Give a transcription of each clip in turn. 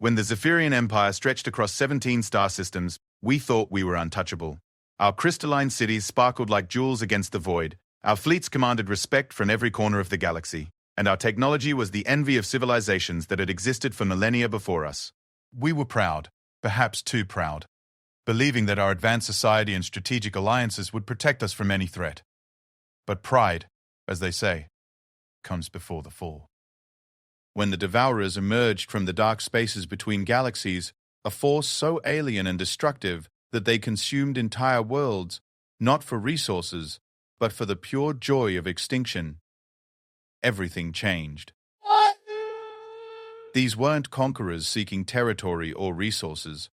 When the Zephyrian Empire stretched across 17 star systems, we thought we were untouchable. Our crystalline cities sparkled like jewels against the void, our fleets commanded respect from every corner of the galaxy, and our technology was the envy of civilizations that had existed for millennia before us. We were proud, perhaps too proud, believing that our advanced society and strategic alliances would protect us from any threat. But pride, as they say, comes before the fall. When the Devourers emerged from the dark spaces between galaxies, a force so alien and destructive that they consumed entire worlds, not for resources, but for the pure joy of extinction, everything changed. These weren't conquerors seeking territory or resources.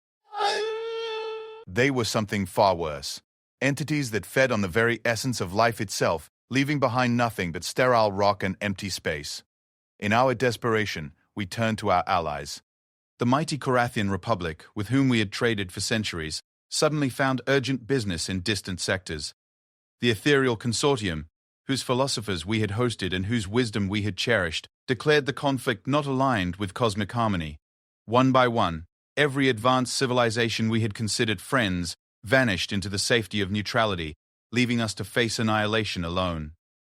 They were something far worse, entities that fed on the very essence of life itself, leaving behind nothing but sterile rock and empty space. In our desperation, we turned to our allies. The mighty Korathian Republic, with whom we had traded for centuries, suddenly found urgent business in distant sectors. The ethereal consortium, whose philosophers we had hosted and whose wisdom we had cherished, declared the conflict not aligned with cosmic harmony. One by one, every advanced civilization we had considered friends vanished into the safety of neutrality, leaving us to face annihilation alone.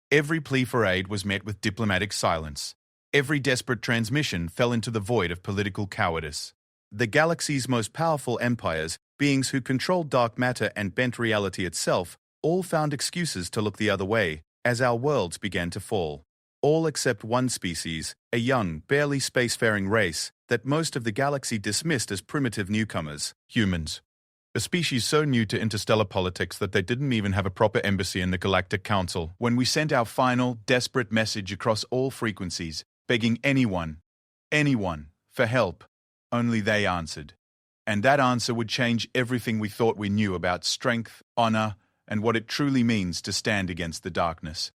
Every plea for aid was met with diplomatic silence. Every desperate transmission fell into the void of political cowardice. The galaxy's most powerful empires, beings who controlled dark matter and bent reality itself, all found excuses to look the other way as our worlds began to fall. All except one species, a young, barely spacefaring race that most of the galaxy dismissed as primitive newcomers, humans. A species so new to interstellar politics that they didn't even have a proper embassy in the Galactic Council. When we sent our final, desperate message across all frequencies, begging anyone, for help, only they answered. And that answer would change everything we thought we knew about strength, honor, and what it truly means to stand against the darkness.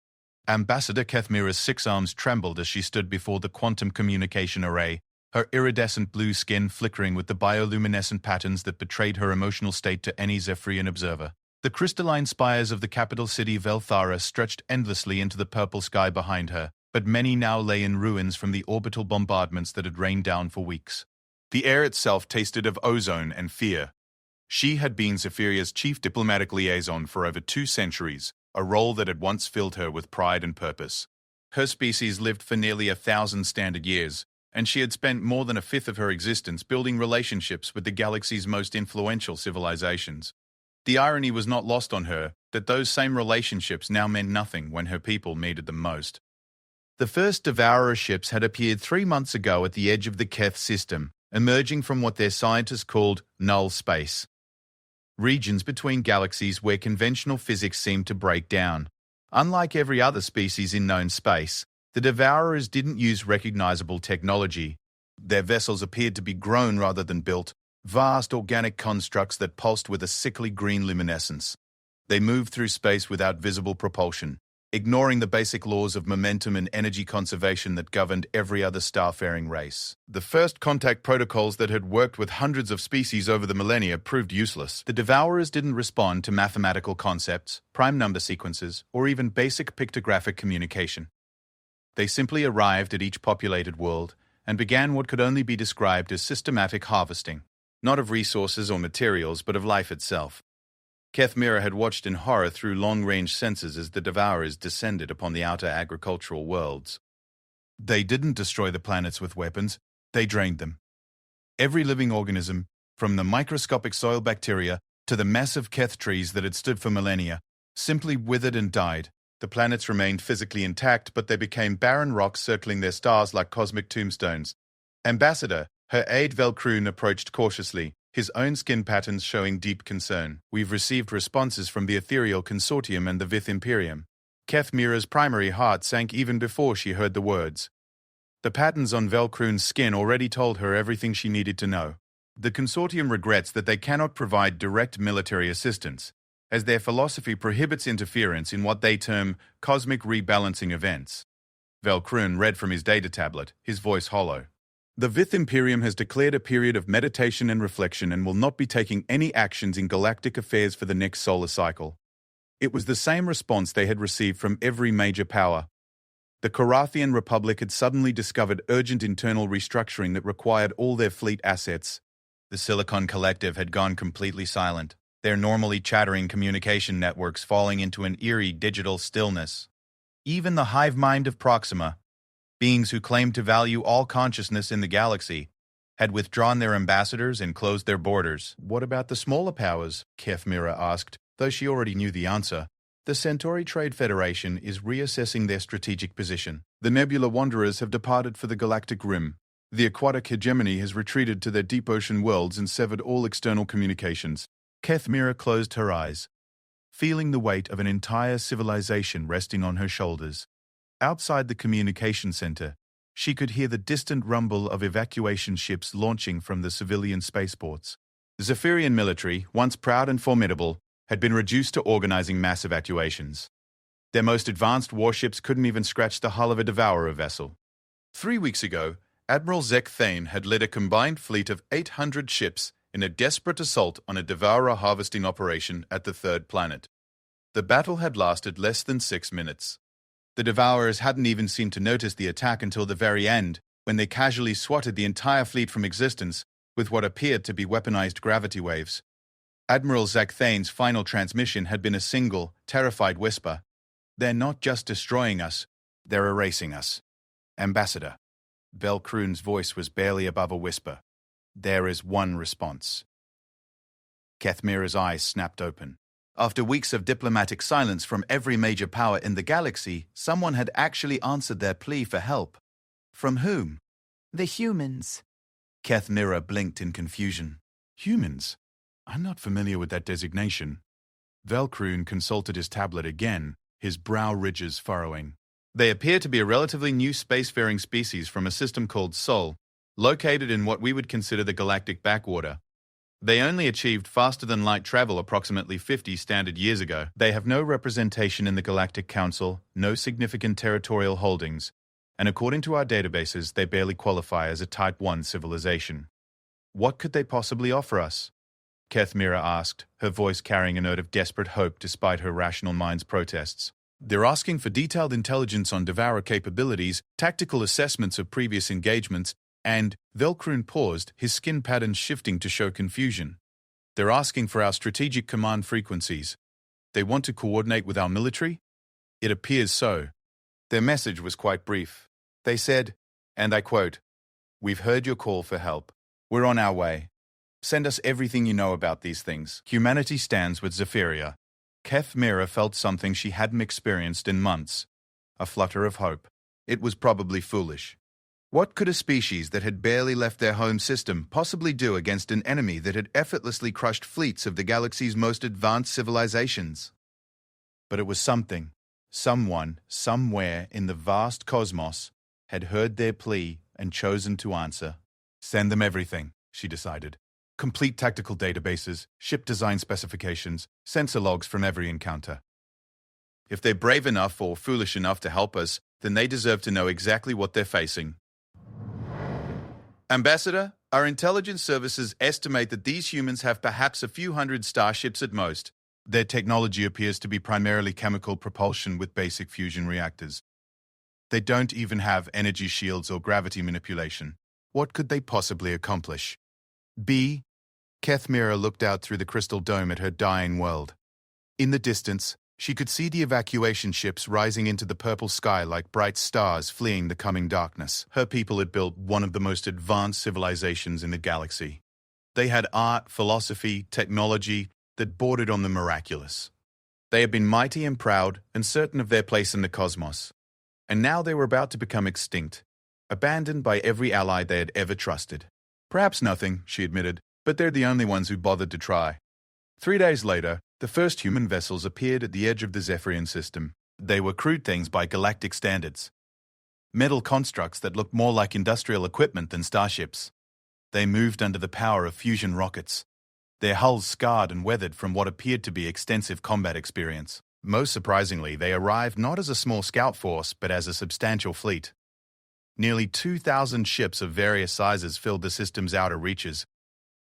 Ambassador Kethmira's 6 arms trembled as she stood before the quantum communication array, her iridescent blue skin flickering with the bioluminescent patterns that betrayed her emotional state to any Zephyrian observer. The crystalline spires of the capital city Velthara stretched endlessly into the purple sky behind her, but many now lay in ruins from the orbital bombardments that had rained down for weeks. The air itself tasted of ozone and fear. She had been Zephiria's chief diplomatic liaison for over 2 centuries, a role that had once filled her with pride and purpose. Her species lived for nearly 1,000 standard years, and she had spent more than 1/5 of her existence building relationships with the galaxy's most influential civilizations. The irony was not lost on her that those same relationships now meant nothing when her people needed them most. The first Devourer ships had appeared 3 months ago at the edge of the Keth system, emerging from what their scientists called null space. Regions between galaxies where conventional physics seemed to break down. Unlike every other species in known space, the Devourers didn't use recognizable technology. Their vessels appeared to be grown rather than built, vast organic constructs that pulsed with a sickly green luminescence. They moved through space without visible propulsion, ignoring the basic laws of momentum and energy conservation that governed every other starfaring race. The first contact protocols that had worked with hundreds of species over the millennia proved useless. The Devourers didn't respond to mathematical concepts, prime number sequences, or even basic pictographic communication. They simply arrived at each populated world and began what could only be described as systematic harvesting, not of resources or materials, but of life itself. Kethmira had watched in horror through long-range sensors as the Devourers descended upon the outer agricultural worlds. They didn't destroy the planets with weapons, they drained them. Every living organism, from the microscopic soil bacteria to the massive Keth trees that had stood for millennia, simply withered and died. The planets remained physically intact, but they became barren rocks circling their stars like cosmic tombstones. Ambassador, her aide Velcroon approached cautiously, his own skin patterns showing deep concern. We've received responses from the Ethereal Consortium and the Vith Imperium. Kethmira's primary heart sank even before she heard the words. The patterns on Velcroon's skin already told her everything she needed to know. The Consortium regrets that they cannot provide direct military assistance, as their philosophy prohibits interference in what they term cosmic rebalancing events. Velcroon read from his data tablet, his voice hollow. The Vith Imperium has declared a period of meditation and reflection and will not be taking any actions in galactic affairs for the next solar cycle. It was the same response they had received from every major power. The Korathian Republic had suddenly discovered urgent internal restructuring that required all their fleet assets. The Silicon Collective had gone completely silent, their normally chattering communication networks falling into an eerie digital stillness. Even the hive mind of Proxima, beings who claimed to value all consciousness in the galaxy, had withdrawn their ambassadors and closed their borders. What about the smaller powers? Kethmira asked, though she already knew the answer. The Centauri Trade Federation is reassessing their strategic position. The Nebula Wanderers have departed for the Galactic Rim. The aquatic hegemony has retreated to their deep ocean worlds and severed all external communications. Kethmira closed her eyes, feeling the weight of an entire civilization resting on her shoulders. Outside the communication center, she could hear the distant rumble of evacuation ships launching from the civilian spaceports. The Zephyrian military, once proud and formidable, had been reduced to organizing mass evacuations. Their most advanced warships couldn't even scratch the hull of a Devourer vessel. 3 weeks ago, Admiral Zek Thane had led a combined fleet of 800 ships in a desperate assault on a Devourer harvesting operation at the third planet. The battle had lasted less than 6 minutes. The Devourers hadn't even seemed to notice the attack until the very end, when they casually swatted the entire fleet from existence with what appeared to be weaponized gravity waves. Admiral Zek Thane's final transmission had been a single, terrified whisper. "They're not just destroying us, they're erasing us." "Ambassador." Velkroon's voice was barely above a whisper. "There is one response." Kethmira's eyes snapped open. After weeks of diplomatic silence from every major power in the galaxy, someone had actually answered their plea for help. From whom? The humans. Kethmira blinked in confusion. Humans? I'm not familiar with that designation. Velkroon consulted his tablet again, his brow ridges furrowing. They appear to be a relatively new spacefaring species from a system called Sol, located in what we would consider the galactic backwater. They only achieved faster-than-light travel approximately 50 standard years ago. They have no representation in the Galactic Council, no significant territorial holdings, and according to our databases, they barely qualify as a Type 1 civilization. What could they possibly offer us? Kethmira asked, her voice carrying a note of desperate hope despite her rational mind's protests. They're asking for detailed intelligence on Devourer capabilities, tactical assessments of previous engagements, and Velkroon paused, his skin patterns shifting to show confusion. They're asking for our strategic command frequencies. They want to coordinate with our military? It appears so. Their message was quite brief. They said, and I quote, "We've heard your call for help. We're on our way. Send us everything you know about these things. Humanity stands with Zephyria." Kethmira felt something she hadn't experienced in months. A flutter of hope. It was probably foolish. What could a species that had barely left their home system possibly do against an enemy that had effortlessly crushed fleets of the galaxy's most advanced civilizations? But it was something. Someone, somewhere in the vast cosmos, had heard their plea and chosen to answer. Send them everything, she decided. Complete tactical databases, ship design specifications, sensor logs from every encounter. If they're brave enough or foolish enough to help us, then they deserve to know exactly what they're facing. Ambassador, our intelligence services estimate that these humans have perhaps a few hundred starships at most. Their technology appears to be primarily chemical propulsion with basic fusion reactors. They don't even have energy shields or gravity manipulation. What could they possibly accomplish? Kethmira looked out through the crystal dome at her dying world. In the distance, she could see the evacuation ships rising into the purple sky like bright stars fleeing the coming darkness. Her people had built one of the most advanced civilizations in the galaxy. They had art, philosophy, technology that bordered on the miraculous. They had been mighty and proud and certain of their place in the cosmos. And now they were about to become extinct, abandoned by every ally they had ever trusted. Perhaps nothing, she admitted, but they're the only ones who bothered to try. 3 days later, the first human vessels appeared at the edge of the Zephyrian system. They were crude things by galactic standards. Metal constructs that looked more like industrial equipment than starships. They moved under the power of fusion rockets, their hulls scarred and weathered from what appeared to be extensive combat experience. Most surprisingly, they arrived not as a small scout force, but as a substantial fleet. Nearly 2,000 ships of various sizes filled the system's outer reaches,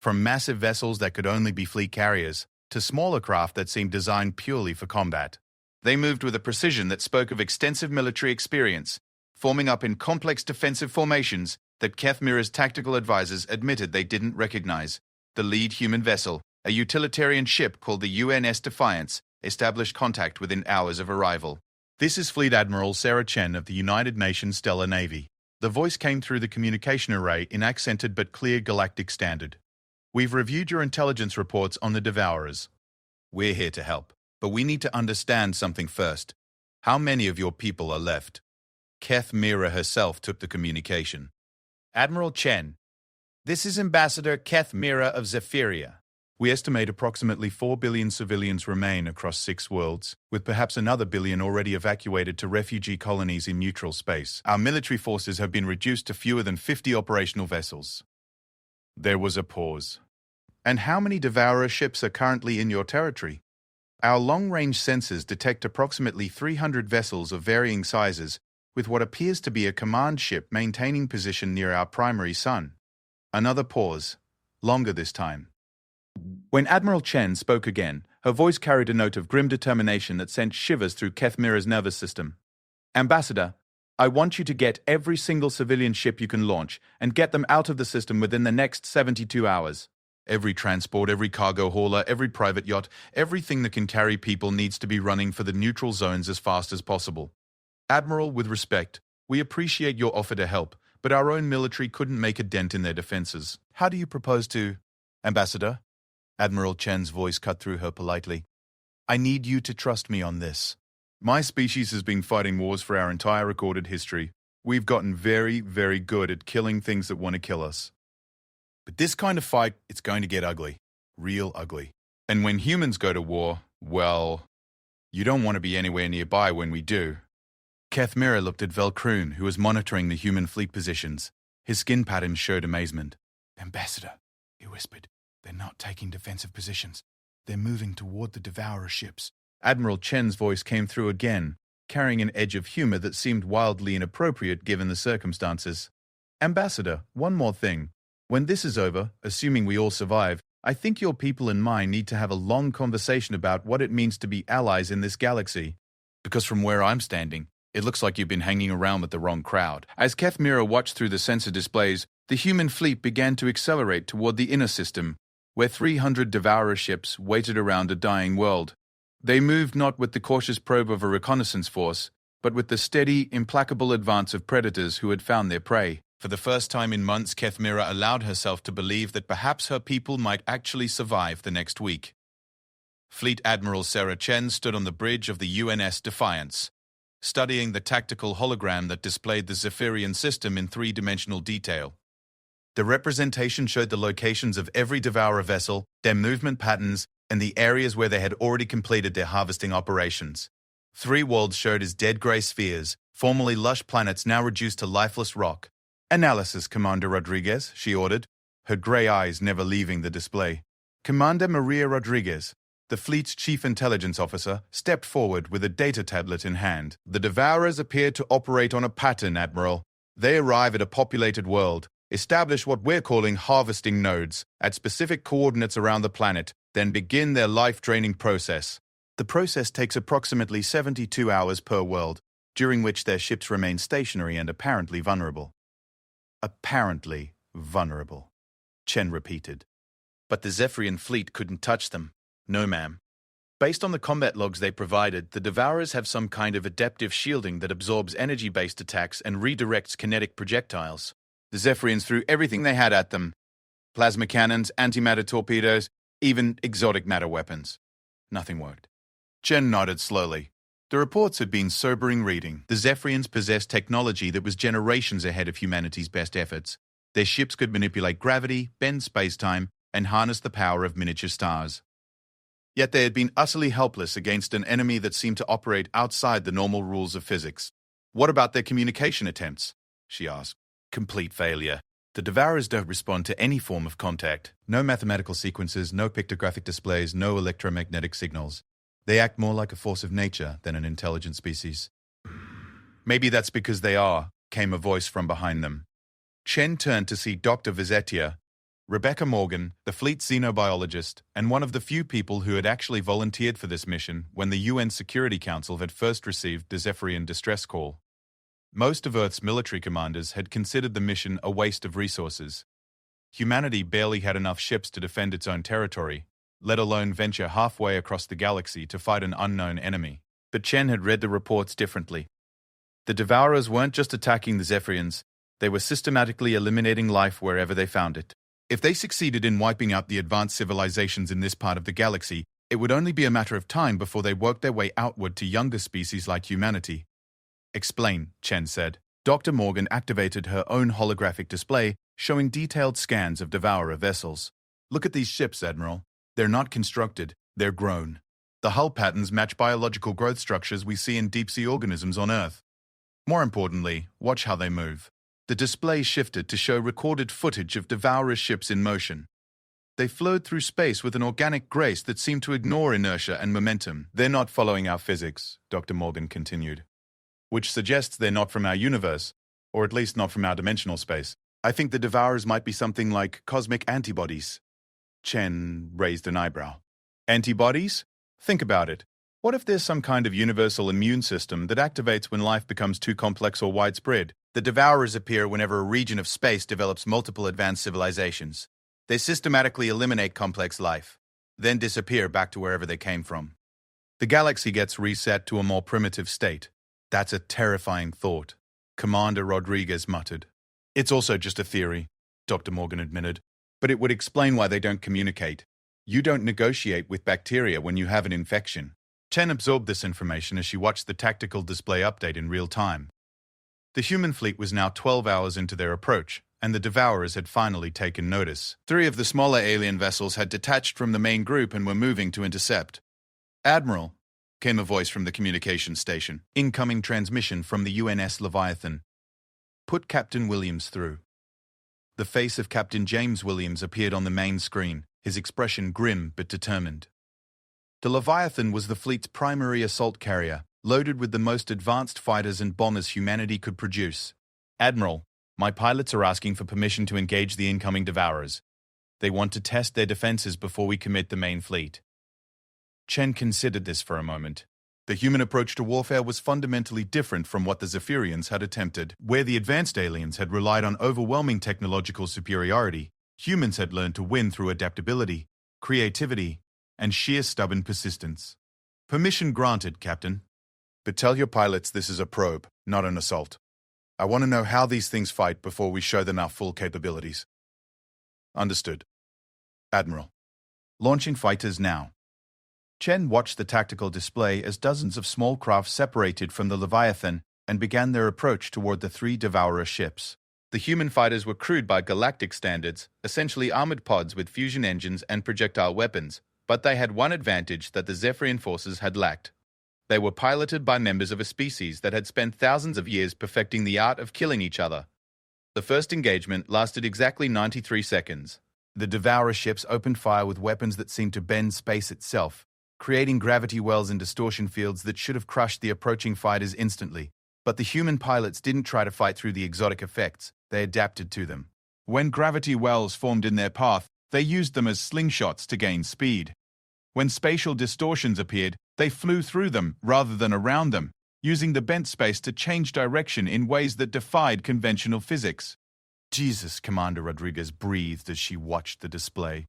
from massive vessels that could only be fleet carriers to smaller craft that seemed designed purely for combat. They moved with a precision that spoke of extensive military experience, forming up in complex defensive formations that Keth Mira's tactical advisors admitted they didn't recognize. The lead human vessel, a utilitarian ship called the UNS Defiance, established contact within hours of arrival. "This is Fleet Admiral Sarah Chen of the United Nations Stellar Navy." The voice came through the communication array in accented but clear galactic standard. "We've reviewed your intelligence reports on the Devourers. We're here to help, but we need to understand something first. How many of your people are left?" Keth Mira herself took the communication. "Admiral Chen, this is Ambassador Keth Mira of Zephyria. We estimate approximately 4 billion civilians remain across 6 worlds, with perhaps another billion already evacuated to refugee colonies in neutral space. Our military forces have been reduced to fewer than 50 operational vessels." There was a pause. "And how many Devourer ships are currently in your territory?" "Our long-range sensors detect approximately 300 vessels of varying sizes, with what appears to be a command ship maintaining position near our primary sun." Another pause, longer this time. When Admiral Chen spoke again, her voice carried a note of grim determination that sent shivers through Keth Mira's nervous system. "Ambassador, I want you to get every single civilian ship you can launch and get them out of the system within the next 72 hours. Every transport, every cargo hauler, every private yacht, everything that can carry people needs to be running for the neutral zones as fast as possible. Admiral, with respect, we appreciate your offer to help, but our own military couldn't make a dent in their defenses. How do you propose to—" "Ambassador?" Admiral Chen's voice cut through her politely. "I need you to trust me on this. My species has been fighting wars for our entire recorded history. We've gotten very, very good at killing things that want to kill us. But this kind of fight, it's going to get ugly. Real ugly. And when humans go to war, well, you don't want to be anywhere nearby when we do." Keth Mira looked at Velkroon, who was monitoring the human fleet positions. His skin patterns showed amazement. "Ambassador," he whispered, "they're not taking defensive positions. They're moving toward the Devourer ships." Admiral Chen's voice came through again, carrying an edge of humor that seemed wildly inappropriate given the circumstances. "Ambassador, one more thing. When this is over, assuming we all survive, I think your people and mine need to have a long conversation about what it means to be allies in this galaxy. Because from where I'm standing, it looks like you've been hanging around with the wrong crowd." As Keth Mira watched through the sensor displays, the human fleet began to accelerate toward the inner system, where 300 Devourer ships waited around a dying world. They moved not with the cautious probe of a reconnaissance force, but with the steady, implacable advance of predators who had found their prey. For the first time in months, Keth Mira allowed herself to believe that perhaps her people might actually survive the next week. Fleet Admiral Sarah Chen stood on the bridge of the UNS Defiance, studying the tactical hologram that displayed the Zephyrian system in 3-dimensional detail. The representation showed the locations of every Devourer vessel, their movement patterns, and the areas where they had already completed their harvesting operations. 3 worlds showed as dead grey spheres, formerly lush planets now reduced to lifeless rock. "Analysis, Commander Rodriguez," she ordered, her grey eyes never leaving the display. Commander Maria Rodriguez, the fleet's chief intelligence officer, stepped forward with a data tablet in hand. "The Devourers appear to operate on a pattern, Admiral. They arrive at a populated world, establish what we're calling harvesting nodes at specific coordinates around the planet, then begin their life-draining process. The process takes approximately 72 hours per world, during which their ships remain stationary and apparently vulnerable." "Apparently vulnerable," Chen repeated. "But the Zephyrian fleet couldn't touch them." "No, ma'am. Based on the combat logs they provided, the Devourers have some kind of adaptive shielding that absorbs energy-based attacks and redirects kinetic projectiles. The Zephyrians threw everything they had at them. Plasma cannons, antimatter torpedoes, even exotic matter weapons. Nothing worked." Chen nodded slowly. The reports had been sobering reading. The Zephyrians possessed technology that was generations ahead of humanity's best efforts. Their ships could manipulate gravity, bend space-time, and harness the power of miniature stars. Yet they had been utterly helpless against an enemy that seemed to operate outside the normal rules of physics. "What about their communication attempts?" she asked. "Complete failure. The Devourers don't respond to any form of contact. No mathematical sequences, no pictographic displays, no electromagnetic signals. They act more like a force of nature than an intelligent species." "Maybe that's because they are," came a voice from behind them. Chen turned to see Dr. Vizetia, Rebecca Morgan, the fleet xenobiologist, and one of the few people who had actually volunteered for this mission when the UN Security Council had first received the Zephyrian distress call. Most of Earth's military commanders had considered the mission a waste of resources. Humanity barely had enough ships to defend its own territory, let alone venture halfway across the galaxy to fight an unknown enemy. But Chen had read the reports differently. The Devourers weren't just attacking the Zephyrians, they were systematically eliminating life wherever they found it. If they succeeded in wiping out the advanced civilizations in this part of the galaxy, it would only be a matter of time before they worked their way outward to younger species like humanity. Explain, Chen said. Dr. Morgan activated her own holographic display, showing detailed scans of Devourer vessels. Look at these ships, Admiral. They're not constructed, they're grown. The hull patterns match biological growth structures we see in deep-sea organisms on Earth. More importantly, watch how they move. The display shifted to show recorded footage of Devourer ships in motion. They flowed through space with an organic grace that seemed to ignore inertia and momentum. They're not following our physics, Dr. Morgan continued, which suggests they're not from our universe, or at least not from our dimensional space. I think the Devourers might be something like cosmic antibodies. Chen raised an eyebrow. Antibodies? Think about it. What if there's some kind of universal immune system that activates when life becomes too complex or widespread? The Devourers appear whenever a region of space develops multiple advanced civilizations. They systematically eliminate complex life, then disappear back to wherever they came from. The galaxy gets reset to a more primitive state. That's a terrifying thought, Commander Rodriguez muttered. It's also just a theory, Dr. Morgan admitted, but it would explain why they don't communicate. You don't negotiate with bacteria when you have an infection. Chen absorbed this information as she watched the tactical display update in real time. The human fleet was now 12 hours into their approach, and the Devourers had finally taken notice. 3 of the smaller alien vessels had detached from the main group and were moving to intercept. Admiral, came a voice from the communications station. Incoming transmission from the UNS Leviathan. Put Captain Williams through. The face of Captain James Williams appeared on the main screen, his expression grim but determined. The Leviathan was the fleet's primary assault carrier, loaded with the most advanced fighters and bombers humanity could produce. Admiral, my pilots are asking for permission to engage the incoming Devourers. They want to test their defenses before we commit the main fleet. Chen considered this for a moment. The human approach to warfare was fundamentally different from what the Zephyrians had attempted. Where the advanced aliens had relied on overwhelming technological superiority, humans had learned to win through adaptability, creativity, and sheer stubborn persistence. Permission granted, Captain. But tell your pilots this is a probe, not an assault. I want to know how these things fight before we show them our full capabilities. Understood. Admiral. Launching fighters now. Chen watched the tactical display as dozens of small craft separated from the Leviathan and began their approach toward the 3 Devourer ships. The human fighters were crewed by galactic standards, essentially armored pods with fusion engines and projectile weapons, but they had one advantage that the Zephyrian forces had lacked. They were piloted by members of a species that had spent thousands of years perfecting the art of killing each other. The first engagement lasted exactly 93 seconds. The Devourer ships opened fire with weapons that seemed to bend space itself, creating gravity wells and distortion fields that should have crushed the approaching fighters instantly. But the human pilots didn't try to fight through the exotic effects, they adapted to them. When gravity wells formed in their path, they used them as slingshots to gain speed. When spatial distortions appeared, they flew through them rather than around them, using the bent space to change direction in ways that defied conventional physics. Jesus, Commander Rodriguez breathed as she watched the display.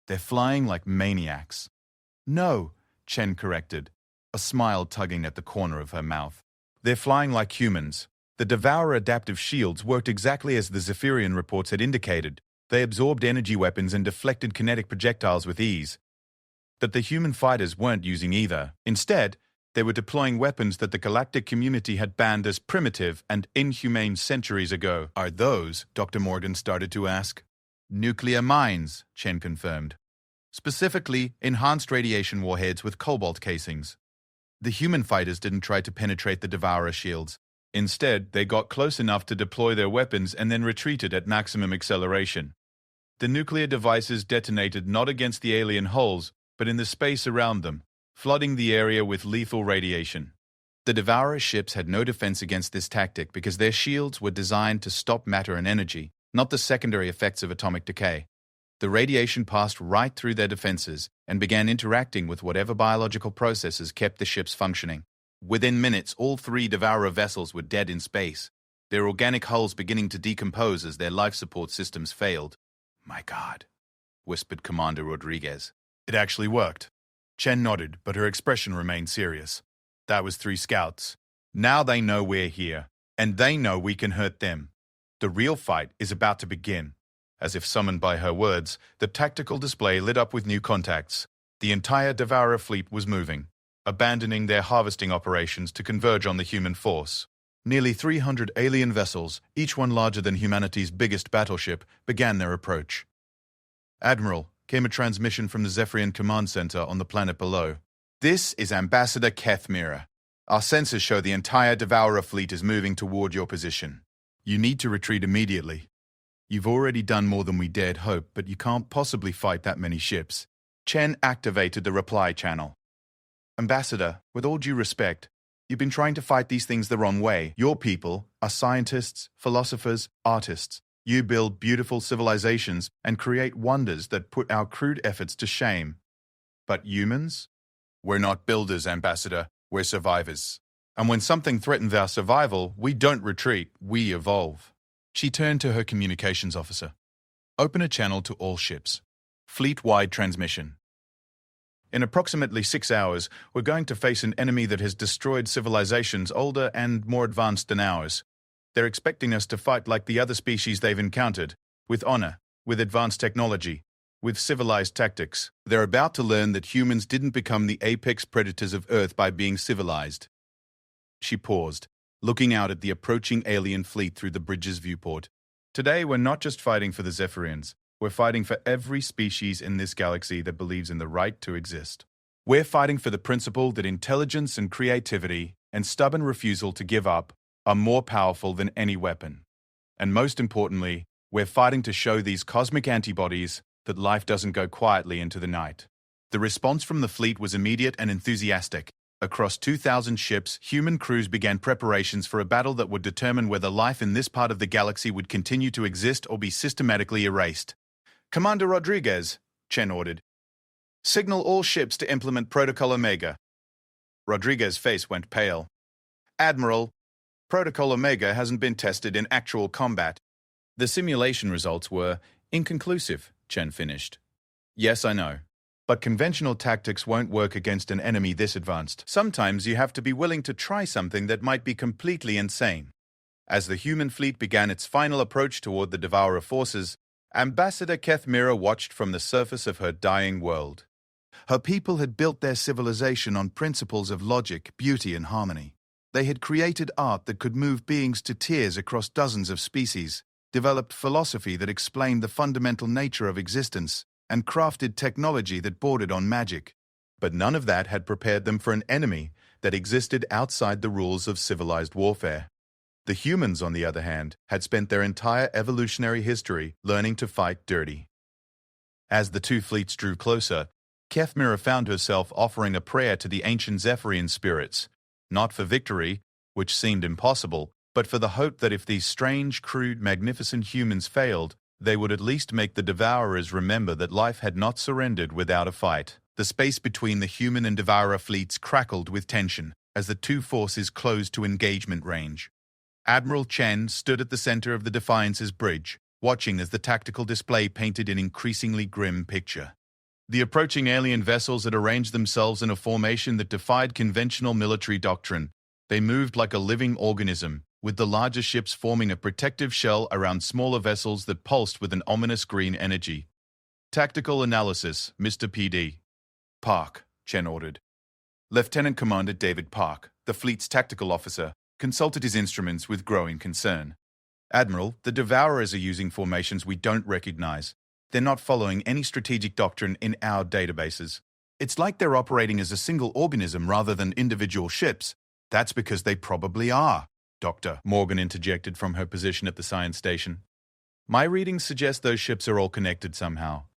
They're flying like maniacs. No, Chen corrected, a smile tugging at the corner of her mouth. They're flying like humans. The Devourer adaptive shields worked exactly as the Zephyrian reports had indicated. They absorbed energy weapons and deflected kinetic projectiles with ease. But the human fighters weren't using either. Instead, they were deploying weapons that the galactic community had banned as primitive and inhumane centuries ago. Are those, Dr. Morgan started to ask? Nuclear mines, Chen confirmed. Specifically, enhanced radiation warheads with cobalt casings. The human fighters didn't try to penetrate the Devourer shields. Instead, they got close enough to deploy their weapons and then retreated at maximum acceleration. The nuclear devices detonated not against the alien hulls, but in the space around them, flooding the area with lethal radiation. The Devourer ships had no defense against this tactic because their shields were designed to stop matter and energy, not the secondary effects of atomic decay. The radiation passed right through their defenses and began interacting with whatever biological processes kept the ships functioning. Within minutes, all 3 Devourer vessels were dead in space, their organic hulls beginning to decompose as their life support systems failed. "My God," whispered Commander Rodriguez. "It actually worked." Chen nodded, but her expression remained serious. "That was 3 scouts. Now they know we're here, and they know we can hurt them. The real fight is about to begin." As if summoned by her words, the tactical display lit up with new contacts. The entire Devourer fleet was moving, abandoning their harvesting operations to converge on the human force. Nearly 300 alien vessels, each one larger than humanity's biggest battleship, began their approach. "Admiral," came a transmission from the Zephyrian Command Center on the planet below. "This is Ambassador Kethmira. Our sensors show the entire Devourer fleet is moving toward your position. You need to retreat immediately. You've already done more than we dared hope, but you can't possibly fight that many ships." Chen activated the reply channel. "Ambassador, with all due respect, you've been trying to fight these things the wrong way. Your people are scientists, philosophers, artists. You build beautiful civilizations and create wonders that put our crude efforts to shame. But humans? We're not builders, Ambassador. We're survivors. And when something threatens our survival, we don't retreat, we evolve." She turned to her communications officer. "Open a channel to all ships. Fleet-wide transmission. In approximately 6 hours, we're going to face an enemy that has destroyed civilizations older and more advanced than ours. They're expecting us to fight like the other species they've encountered, with honor, with advanced technology, with civilized tactics. They're about to learn that humans didn't become the apex predators of Earth by being civilized." She paused, looking out at the approaching alien fleet through the bridge's viewport. "Today, we're not just fighting for the Zephyrians. We're fighting for every species in this galaxy that believes in the right to exist. We're fighting for the principle that intelligence and creativity and stubborn refusal to give up are more powerful than any weapon. And most importantly, we're fighting to show these cosmic antibodies that life doesn't go quietly into the night." The response from the fleet was immediate and enthusiastic. Across 2,000 ships, human crews began preparations for a battle that would determine whether life in this part of the galaxy would continue to exist or be systematically erased. "Commander Rodriguez," Chen ordered, "signal all ships to implement Protocol Omega." Rodriguez's face went pale. "Admiral, Protocol Omega hasn't been tested in actual combat." "The simulation results were inconclusive," Chen finished. "Yes, I know. But conventional tactics won't work against an enemy this advanced. Sometimes you have to be willing to try something that might be completely insane." As the human fleet began its final approach toward the Devourer forces, Ambassador Kethmira watched from the surface of her dying world. Her people had built their civilization on principles of logic, beauty, and harmony. They had created art that could move beings to tears across dozens of species, developed philosophy that explained the fundamental nature of existence, and crafted technology that bordered on magic. But none of that had prepared them for an enemy that existed outside the rules of civilized warfare. The humans, on the other hand, had spent their entire evolutionary history learning to fight dirty. As the 2 fleets drew closer, Kethmira found herself offering a prayer to the ancient Zephyrian spirits, not for victory, which seemed impossible, but for the hope that if these strange, crude, magnificent humans failed, they would at least make the Devourers remember that life had not surrendered without a fight. The space between the human and Devourer fleets crackled with tension as the 2 forces closed to engagement range. Admiral Chen stood at the center of the Defiance's bridge, watching as the tactical display painted an increasingly grim picture. The approaching alien vessels had arranged themselves in a formation that defied conventional military doctrine. They moved like a living organism, with the larger ships forming a protective shell around smaller vessels that pulsed with an ominous green energy. "Tactical analysis, Mr. PD." "Park," Chen ordered. Lieutenant Commander David Park, the fleet's tactical officer, consulted his instruments with growing concern. "Admiral, the Devourers are using formations we don't recognize. They're not following any strategic doctrine in our databases. It's like they're operating as a single organism rather than individual ships." "That's because they probably are," Dr. Morgan interjected from her position at the science station. "My readings suggest those ships are all connected somehow.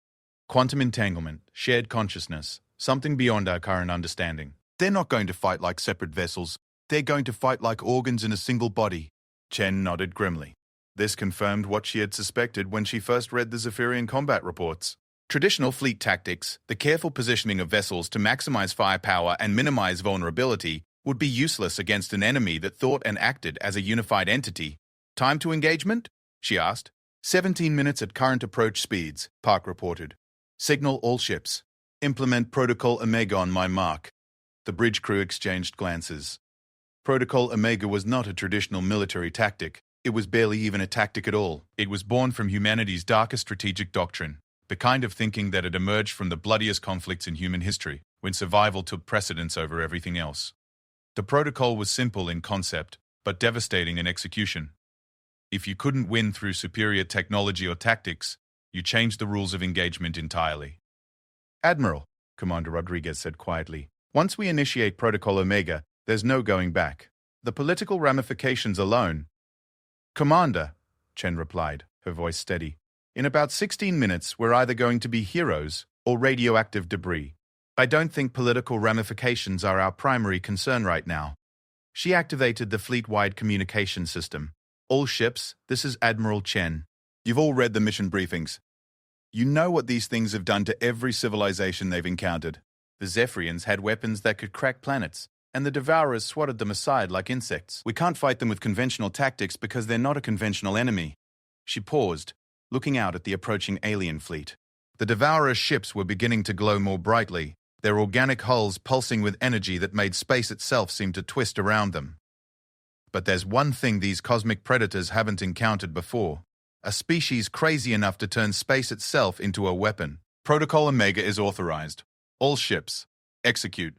Quantum entanglement, shared consciousness, something beyond our current understanding. They're not going to fight like separate vessels. They're going to fight like organs in a single body." Chen nodded grimly. This confirmed what she had suspected when she first read the Zephyrian combat reports. Traditional fleet tactics, the careful positioning of vessels to maximize firepower and minimize vulnerability, would be useless against an enemy that thought and acted as a unified entity. Time to engagement? She asked. 17 minutes at current approach speeds, Park reported. Signal all ships. Implement Protocol Omega on my mark. The bridge crew exchanged glances. Protocol Omega was not a traditional military tactic. It was barely even a tactic at all. It was born from humanity's darkest strategic doctrine, the kind of thinking that had emerged from the bloodiest conflicts in human history, when survival took precedence over everything else. The protocol was simple in concept, but devastating in execution. If you couldn't win through superior technology or tactics, you changed the rules of engagement entirely. Admiral, Commander Rodriguez said quietly, once we initiate Protocol Omega, there's no going back. The political ramifications alone. Commander, Chen replied, her voice steady. In about 16 minutes, we're either going to be heroes or radioactive debris. I don't think political ramifications are our primary concern right now. She activated the fleet-wide communication system. All ships, this is Admiral Chen. You've all read the mission briefings. You know what these things have done to every civilization they've encountered. The Zephyrians had weapons that could crack planets, and the Devourers swatted them aside like insects. We can't fight them with conventional tactics because they're not a conventional enemy. She paused, looking out at the approaching alien fleet. The Devourer ships were beginning to glow more brightly, their organic hulls pulsing with energy that made space itself seem to twist around them. But there's one thing these cosmic predators haven't encountered before. A species crazy enough to turn space itself into a weapon. Protocol Omega is authorized. All ships, execute.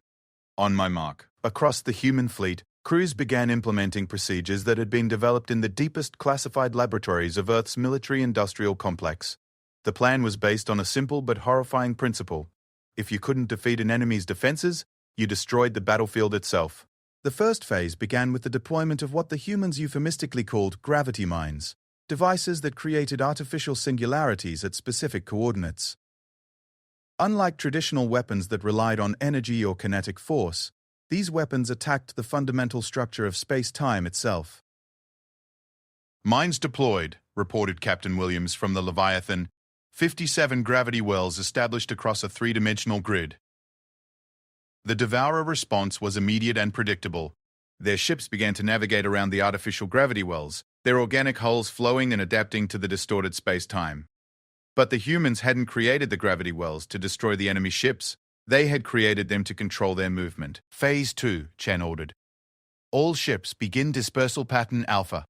On my mark. Across the human fleet, crews began implementing procedures that had been developed in the deepest classified laboratories of Earth's military-industrial complex. The plan was based on a simple but horrifying principle. If you couldn't defeat an enemy's defenses, you destroyed the battlefield itself. The first phase began with the deployment of what the humans euphemistically called gravity mines, devices that created artificial singularities at specific coordinates. Unlike traditional weapons that relied on energy or kinetic force, these weapons attacked the fundamental structure of space-time itself. Mines deployed, reported Captain Williams from the Leviathan. 57 gravity wells established across a three-dimensional grid. The Devourer response was immediate and predictable. Their ships began to navigate around the artificial gravity wells, their organic hulls flowing and adapting to the distorted space-time. But the humans hadn't created the gravity wells to destroy the enemy ships. They had created them to control their movement. Phase 2, Chen ordered. All ships begin dispersal pattern Alpha.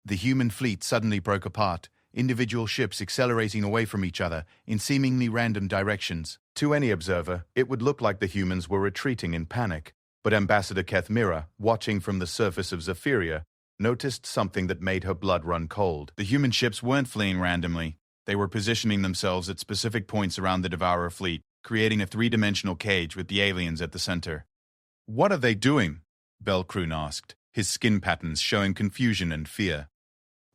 The human fleet suddenly broke apart, individual ships accelerating away from each other in seemingly random directions. To any observer, it would look like the humans were retreating in panic. But Ambassador Kethmira, watching from the surface of Zephyria, noticed something that made her blood run cold. The human ships weren't fleeing randomly. They were positioning themselves at specific points around the Devourer fleet, creating a three-dimensional cage with the aliens at the center. "What are they doing?" Belkroon asked, his skin patterns showing confusion and fear.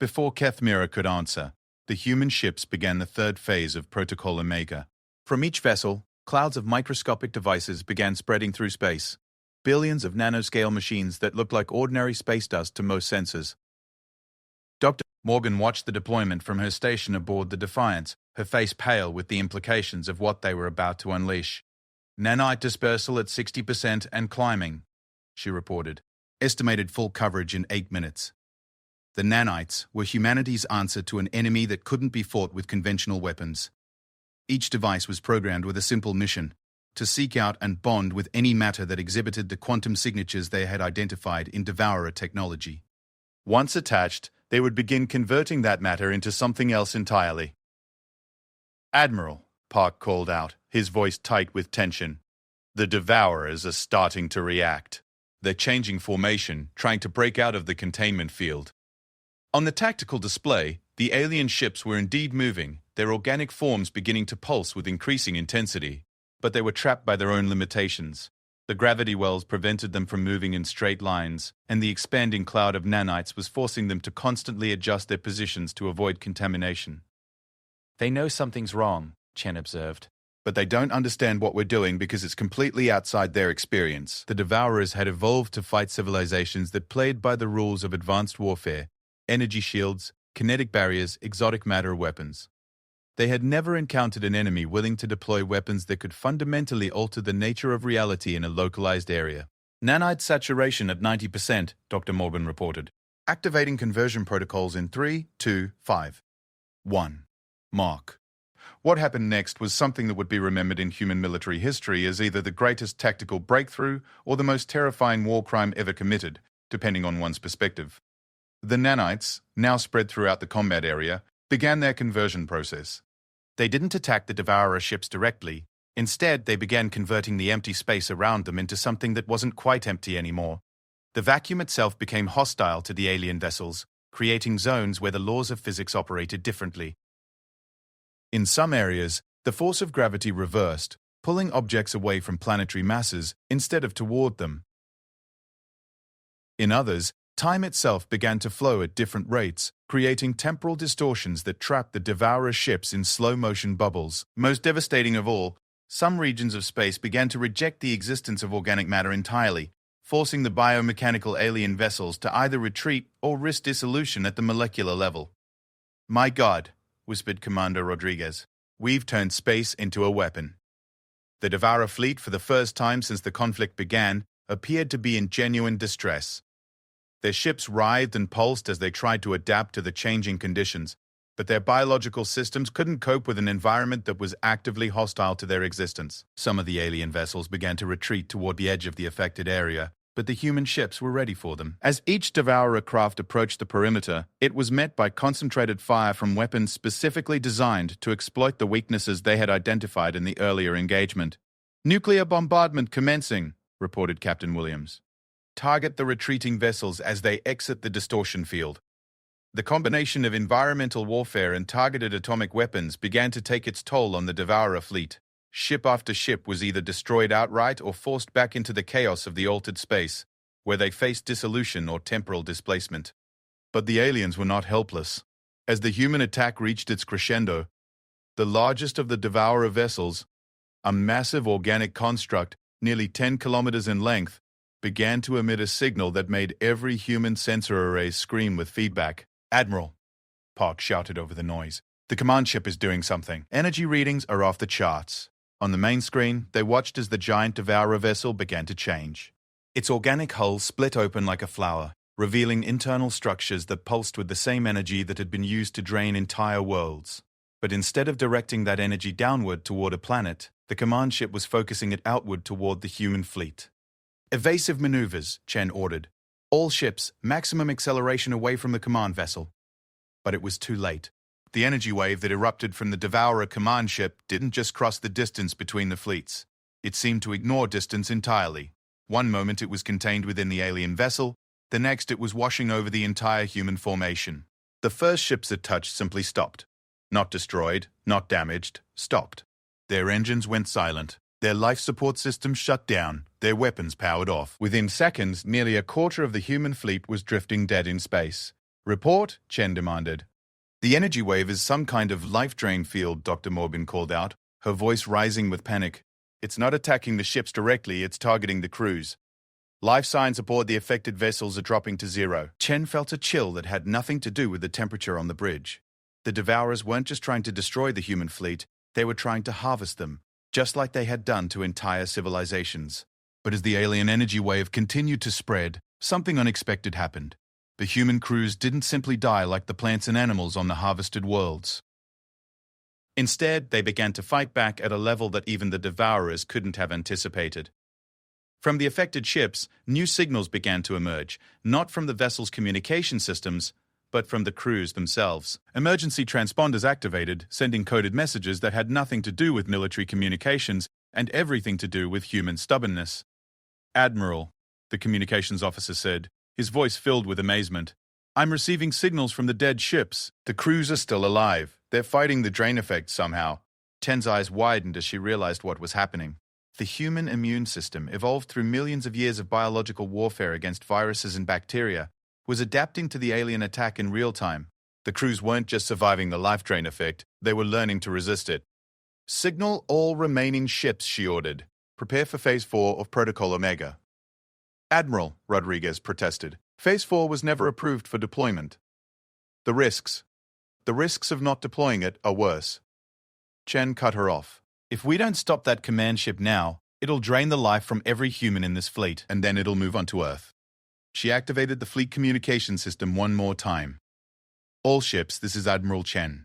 Before Kethmira could answer, the human ships began the third phase of Protocol Omega. From each vessel, clouds of microscopic devices began spreading through space. Billions of nanoscale machines that looked like ordinary space dust to most sensors. Dr. Morgan watched the deployment from her station aboard the Defiant, her face pale with the implications of what they were about to unleash. "Nanite dispersal at 60% and climbing," she reported. Estimated full coverage in 8 minutes. The nanites were humanity's answer to an enemy that couldn't be fought with conventional weapons. Each device was programmed with a simple mission: to seek out and bond with any matter that exhibited the quantum signatures they had identified in Devourer technology. Once attached, they would begin converting that matter into something else entirely. "Admiral," Park called out, his voice tight with tension. "The Devourers are starting to react. They're changing formation, trying to break out of the containment field." On the tactical display, the alien ships were indeed moving, their organic forms beginning to pulse with increasing intensity. But they were trapped by their own limitations. The gravity wells prevented them from moving in straight lines, and the expanding cloud of nanites was forcing them to constantly adjust their positions to avoid contamination. "They know something's wrong," Chen observed. "But they don't understand what we're doing because it's completely outside their experience." The Devourers had evolved to fight civilizations that played by the rules of advanced warfare: energy shields, kinetic barriers, exotic matter weapons. They had never encountered an enemy willing to deploy weapons that could fundamentally alter the nature of reality in a localized area. Nanite saturation at 90%, Dr. Morgan reported. Activating conversion protocols in 3, 2, 5. 1. Mark. What happened next was something that would be remembered in human military history as either the greatest tactical breakthrough or the most terrifying war crime ever committed, depending on one's perspective. The nanites, now spread throughout the combat area, began their conversion process. They didn't attack the Devourer ships directly. Instead, they began converting the empty space around them into something that wasn't quite empty anymore. The vacuum itself became hostile to the alien vessels, creating zones where the laws of physics operated differently. In some areas, the force of gravity reversed, pulling objects away from planetary masses instead of toward them. In others, time itself began to flow at different rates, creating temporal distortions that trapped the Devourer ships in slow-motion bubbles. Most devastating of all, some regions of space began to reject the existence of organic matter entirely, forcing the biomechanical alien vessels to either retreat or risk dissolution at the molecular level. "My God," whispered Commander Rodriguez, "we've turned space into a weapon." The Devourer fleet, for the first time since the conflict began, appeared to be in genuine distress. Their ships writhed and pulsed as they tried to adapt to the changing conditions, but their biological systems couldn't cope with an environment that was actively hostile to their existence. Some of the alien vessels began to retreat toward the edge of the affected area, but the human ships were ready for them. As each Devourer craft approached the perimeter, it was met by concentrated fire from weapons specifically designed to exploit the weaknesses they had identified in the earlier engagement. "Nuclear bombardment commencing," reported Captain Williams. "Target the retreating vessels as they exit the distortion field." The combination of environmental warfare and targeted atomic weapons began to take its toll on the Devourer fleet. Ship after ship was either destroyed outright or forced back into the chaos of the altered space, where they faced dissolution or temporal displacement. But the aliens were not helpless. As the human attack reached its crescendo, the largest of the Devourer vessels, a massive organic construct nearly 10 kilometers in length, began to emit a signal that made every human sensor array scream with feedback. "Admiral," Park shouted over the noise, "the command ship is doing something. Energy readings are off the charts." On the main screen, they watched as the giant Devourer vessel began to change. Its organic hull split open like a flower, revealing internal structures that pulsed with the same energy that had been used to drain entire worlds. But instead of directing that energy downward toward a planet, the command ship was focusing it outward toward the human fleet. "Evasive maneuvers," Chen ordered. "All ships, maximum acceleration away from the command vessel." But it was too late. The energy wave that erupted from the Devourer command ship didn't just cross the distance between the fleets. It seemed to ignore distance entirely. One moment it was contained within the alien vessel, the next it was washing over the entire human formation. The first ships it touched simply stopped. Not destroyed, not damaged, stopped. Their engines went silent. Their life support systems shut down, their weapons powered off. Within seconds, nearly a quarter of the human fleet was drifting dead in space. "Report," Chen demanded. "The energy wave is some kind of life drain field," Dr. Morgan called out, her voice rising with panic. "It's not attacking the ships directly, it's targeting the crews. Life signs aboard the affected vessels are dropping to zero." Chen felt a chill that had nothing to do with the temperature on the bridge. The Devourers weren't just trying to destroy the human fleet, they were trying to harvest them, just like they had done to entire civilizations. But as the alien energy wave continued to spread, something unexpected happened. The human crews didn't simply die like the plants and animals on the harvested worlds. Instead, they began to fight back at a level that even the Devourers couldn't have anticipated. From the affected ships, new signals began to emerge, not from the vessel's communication systems, but from the crews themselves. Emergency transponders activated, sending coded messages that had nothing to do with military communications and everything to do with human stubbornness. "Admiral," the communications officer said, his voice filled with amazement, "I'm receiving signals from the dead ships. The crews are still alive. They're fighting the drain effect somehow." Chen's eyes widened as she realized what was happening. The human immune system, evolved through millions of years of biological warfare against viruses and bacteria, was adapting to the alien attack in real time. The crews weren't just surviving the life drain effect, they were learning to resist it. "Signal all remaining ships," she ordered. "Prepare for Phase 4 of Protocol Omega." "Admiral," Rodriguez protested, "Phase 4 was never approved for deployment." The risks of not deploying it are worse." Chen cut her off. "If we don't stop that command ship now, It'll drain the life from every human in this fleet, and then it'll move on to Earth. She activated the fleet communication system one more time. All ships, this is Admiral Chen.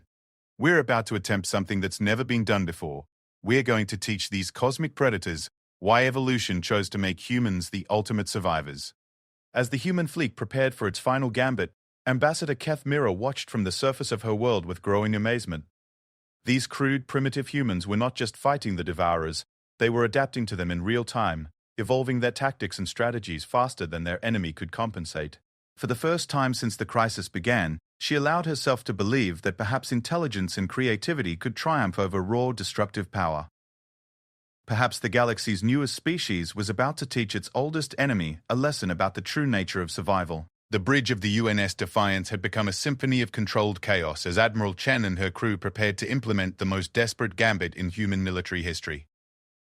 We're about to attempt something that's never been done before. We're going to teach these cosmic predators why evolution chose to make humans the ultimate survivors. As the human fleet prepared for its final gambit, Ambassador Keth Mira watched from the surface of her world with growing amazement. These crude, primitive humans were not just fighting the Devourers, they were adapting to them in real time, evolving their tactics and strategies faster than their enemy could compensate. For the first time since the crisis began, she allowed herself to believe that perhaps intelligence and creativity could triumph over raw, destructive power. Perhaps the galaxy's newest species was about to teach its oldest enemy a lesson about the true nature of survival. The bridge of the UNS Defiance had become a symphony of controlled chaos as Admiral Chen and her crew prepared to implement the most desperate gambit in human military history.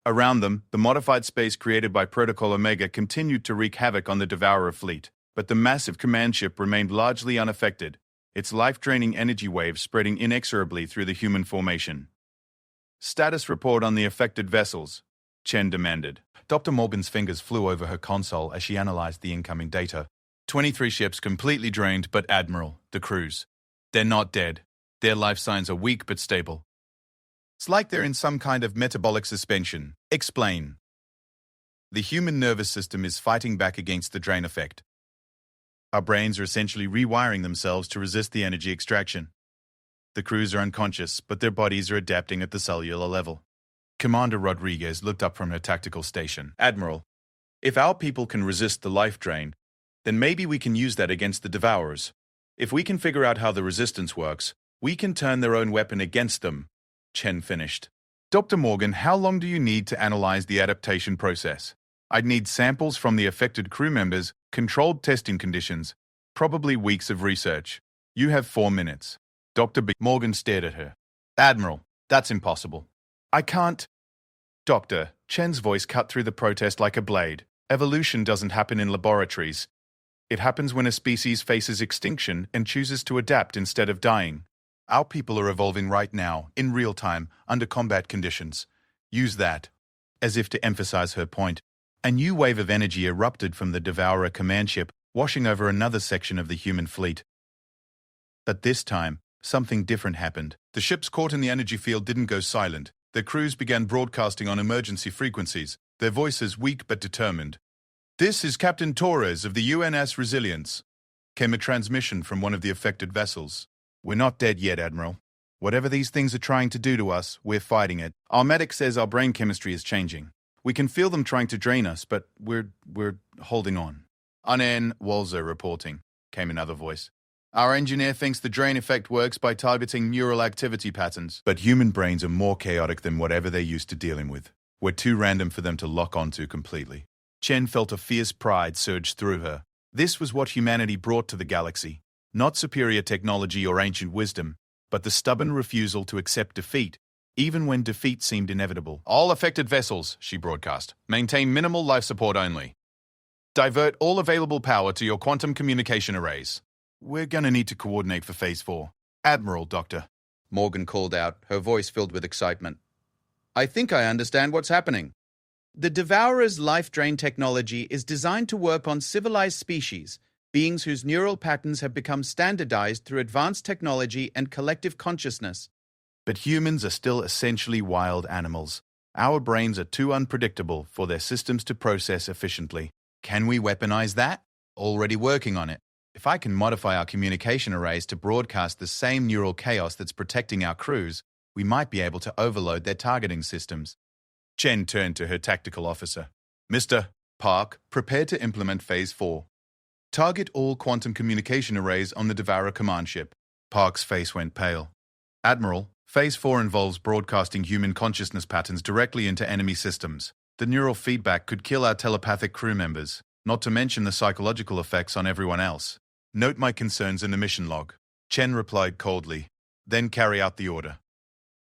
Around them, the modified space created by Protocol Omega continued to wreak havoc on the Devourer fleet, but the massive command ship remained largely unaffected, its life-draining energy waves spreading inexorably through the human formation. "Status report on the affected vessels," Chen demanded. Dr. Morgan's fingers flew over her console as she analyzed the incoming data. 23 ships completely drained, but Admiral, the crews. They're not dead. Their life signs are weak but stable. It's like they're in some kind of metabolic suspension. Explain. The human nervous system is fighting back against the drain effect. Our brains are essentially rewiring themselves to resist the energy extraction. The crews are unconscious, but their bodies are adapting at the cellular level. Commander Rodriguez looked up from her tactical station. "Admiral, if our people can resist the life drain, then maybe we can use that against the Devourers. If we can figure out how the resistance works, we can turn their own weapon against them," Chen finished. "Dr. Morgan, how long do you need to analyze the adaptation process?" "I'd need samples from the affected crew members, controlled testing conditions, probably weeks of research. You have 4 minutes. Dr. Morgan stared at her. "Admiral, that's impossible." "I can't." "Doctor," Chen's voice cut through the protest like a blade. "Evolution doesn't happen in laboratories. It happens when a species faces extinction and chooses to adapt instead of dying. Our people are evolving right now, in real time, under combat conditions. Use that." As if to emphasize her point, a new wave of energy erupted from the Devourer command ship, washing over another section of the human fleet. But this time, something different happened. The ships caught in the energy field didn't go silent. Their crews began broadcasting on emergency frequencies, their voices weak but determined. "This is Captain Torres of the UNS Resilience," came a transmission from one of the affected vessels. "We're not dead yet, Admiral. Whatever these things are trying to do to us, we're fighting it. Our medic says our brain chemistry is changing. We can feel them trying to drain us, but we're holding on." "Unen Walzer reporting," came another voice. "Our engineer thinks the drain effect works by targeting neural activity patterns. But human brains are more chaotic than whatever they're used to dealing with. We're too random for them to lock onto completely." Chen felt a fierce pride surge through her. This was what humanity brought to the galaxy. Not superior technology or ancient wisdom, but the stubborn refusal to accept defeat, even when defeat seemed inevitable. "All affected vessels," she broadcast, "maintain minimal life support only. Divert all available power to your quantum communication arrays. We're gonna need to coordinate for Phase 4. "Admiral, Doctor," Morgan called out, her voice filled with excitement. "I think I understand what's happening. The Devourer's life drain technology is designed to work on civilized species, beings whose neural patterns have become standardized through advanced technology and collective consciousness. But humans are still essentially wild animals. Our brains are too unpredictable for their systems to process efficiently. Can we weaponize that? Already working on it. If I can modify our communication arrays to broadcast the same neural chaos that's protecting our crews, we might be able to overload their targeting systems." Chen turned to her tactical officer. "Mr. Park, prepare to implement Phase 4. Target all quantum communication arrays on the Devourer command ship." Park's face went pale. "Admiral, Phase 4 involves broadcasting human consciousness patterns directly into enemy systems. The neural feedback could kill our telepathic crew members, not to mention the psychological effects on everyone else. Note my concerns in the mission log." Chen replied coldly, "Then carry out the order."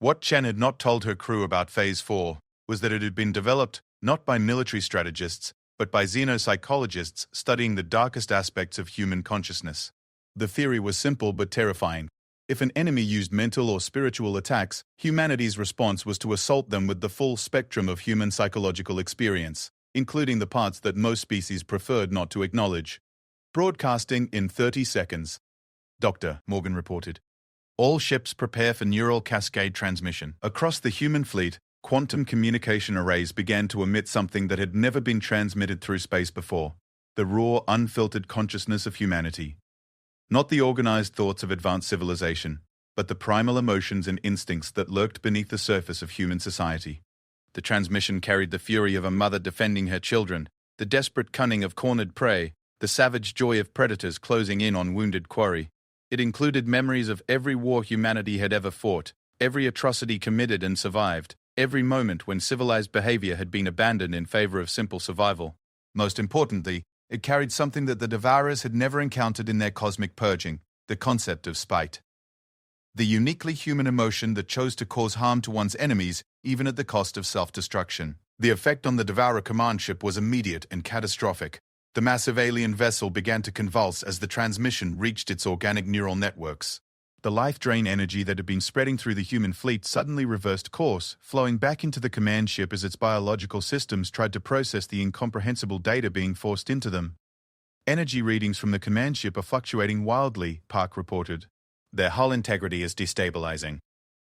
What Chen had not told her crew about Phase 4 was that it had been developed not by military strategists, but by xenopsychologists studying the darkest aspects of human consciousness. The theory was simple but terrifying. If an enemy used mental or spiritual attacks, humanity's response was to assault them with the full spectrum of human psychological experience, including the parts that most species preferred not to acknowledge. Broadcasting in 30 seconds. Dr. Morgan reported. All ships prepare for neural cascade transmission. Across the human fleet, quantum communication arrays began to emit something that had never been transmitted through space before. The raw, unfiltered consciousness of humanity. Not the organized thoughts of advanced civilization, but the primal emotions and instincts that lurked beneath the surface of human society. The transmission carried the fury of a mother defending her children, the desperate cunning of cornered prey, the savage joy of predators closing in on wounded quarry. It included memories of every war humanity had ever fought, every atrocity committed and survived, every moment when civilized behavior had been abandoned in favor of simple survival. Most importantly, it carried something that the Devourers had never encountered in their cosmic purging, the concept of spite. The uniquely human emotion that chose to cause harm to one's enemies, even at the cost of self-destruction. The effect on the Devourer command ship was immediate and catastrophic. The massive alien vessel began to convulse as the transmission reached its organic neural networks. The life-drain energy that had been spreading through the human fleet suddenly reversed course, flowing back into the command ship as its biological systems tried to process the incomprehensible data being forced into them. Energy readings from the command ship are fluctuating wildly, Park reported. Their hull integrity is destabilizing.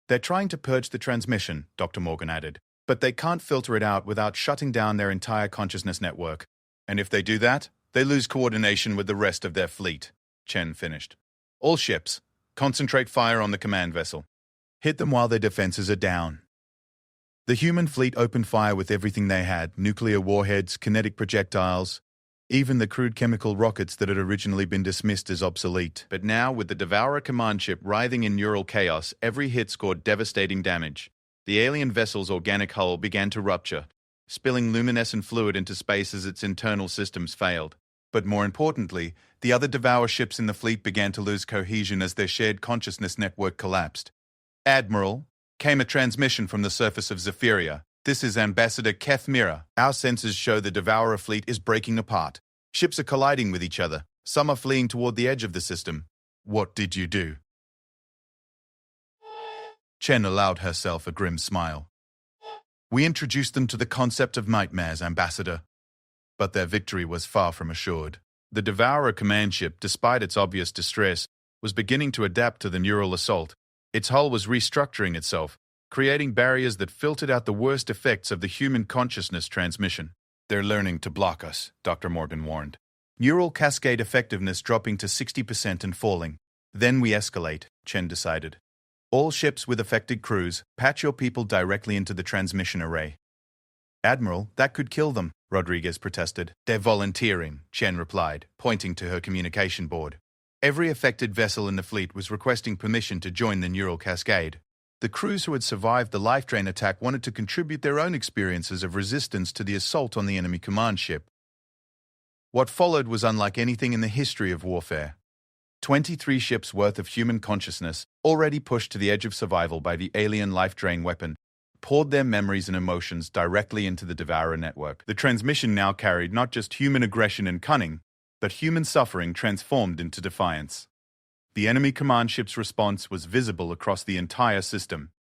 They're trying to purge the transmission, Dr. Morgan added, but they can't filter it out without shutting down their entire consciousness network. And if they do that, they lose coordination with the rest of their fleet, Chen finished. All ships, concentrate fire on the command vessel. Hit them while their defenses are down. The human fleet opened fire with everything they had, nuclear warheads, kinetic projectiles, even the crude chemical rockets that had originally been dismissed as obsolete. But now, with the Devourer command ship writhing in neural chaos, every hit scored devastating damage. The alien vessel's organic hull began to rupture, spilling luminescent fluid into space as its internal systems failed. But more importantly, the other Devourer ships in the fleet began to lose cohesion as their shared consciousness network collapsed. Admiral, came a transmission from the surface of Zephyria. This is Ambassador Keth Mira. Our sensors show the Devourer fleet is breaking apart. Ships are colliding with each other. Some are fleeing toward the edge of the system. What did you do? Chen allowed herself a grim smile. We introduced them to the concept of nightmares, Ambassador. But their victory was far from assured. The Devourer command ship, despite its obvious distress, was beginning to adapt to the neural assault. Its hull was restructuring itself, creating barriers that filtered out the worst effects of the human consciousness transmission. They're learning to block us, Dr. Morgan warned. Neural cascade effectiveness dropping to 60% and falling. Then we escalate, Chen decided. All ships with affected crews, patch your people directly into the transmission array. Admiral, that could kill them, Rodriguez protested. They're volunteering, Chen replied, pointing to her communication board. Every affected vessel in the fleet was requesting permission to join the neural cascade. The crews who had survived the life drain attack wanted to contribute their own experiences of resistance to the assault on the enemy command ship. What followed was unlike anything in the history of warfare. 23 ships' worth of human consciousness, already pushed to the edge of survival by the alien life drain weapon, poured their memories and emotions directly into the Devourer network. The transmission now carried not just human aggression and cunning, but human suffering transformed into defiance. The enemy command ship's response was visible across the entire system.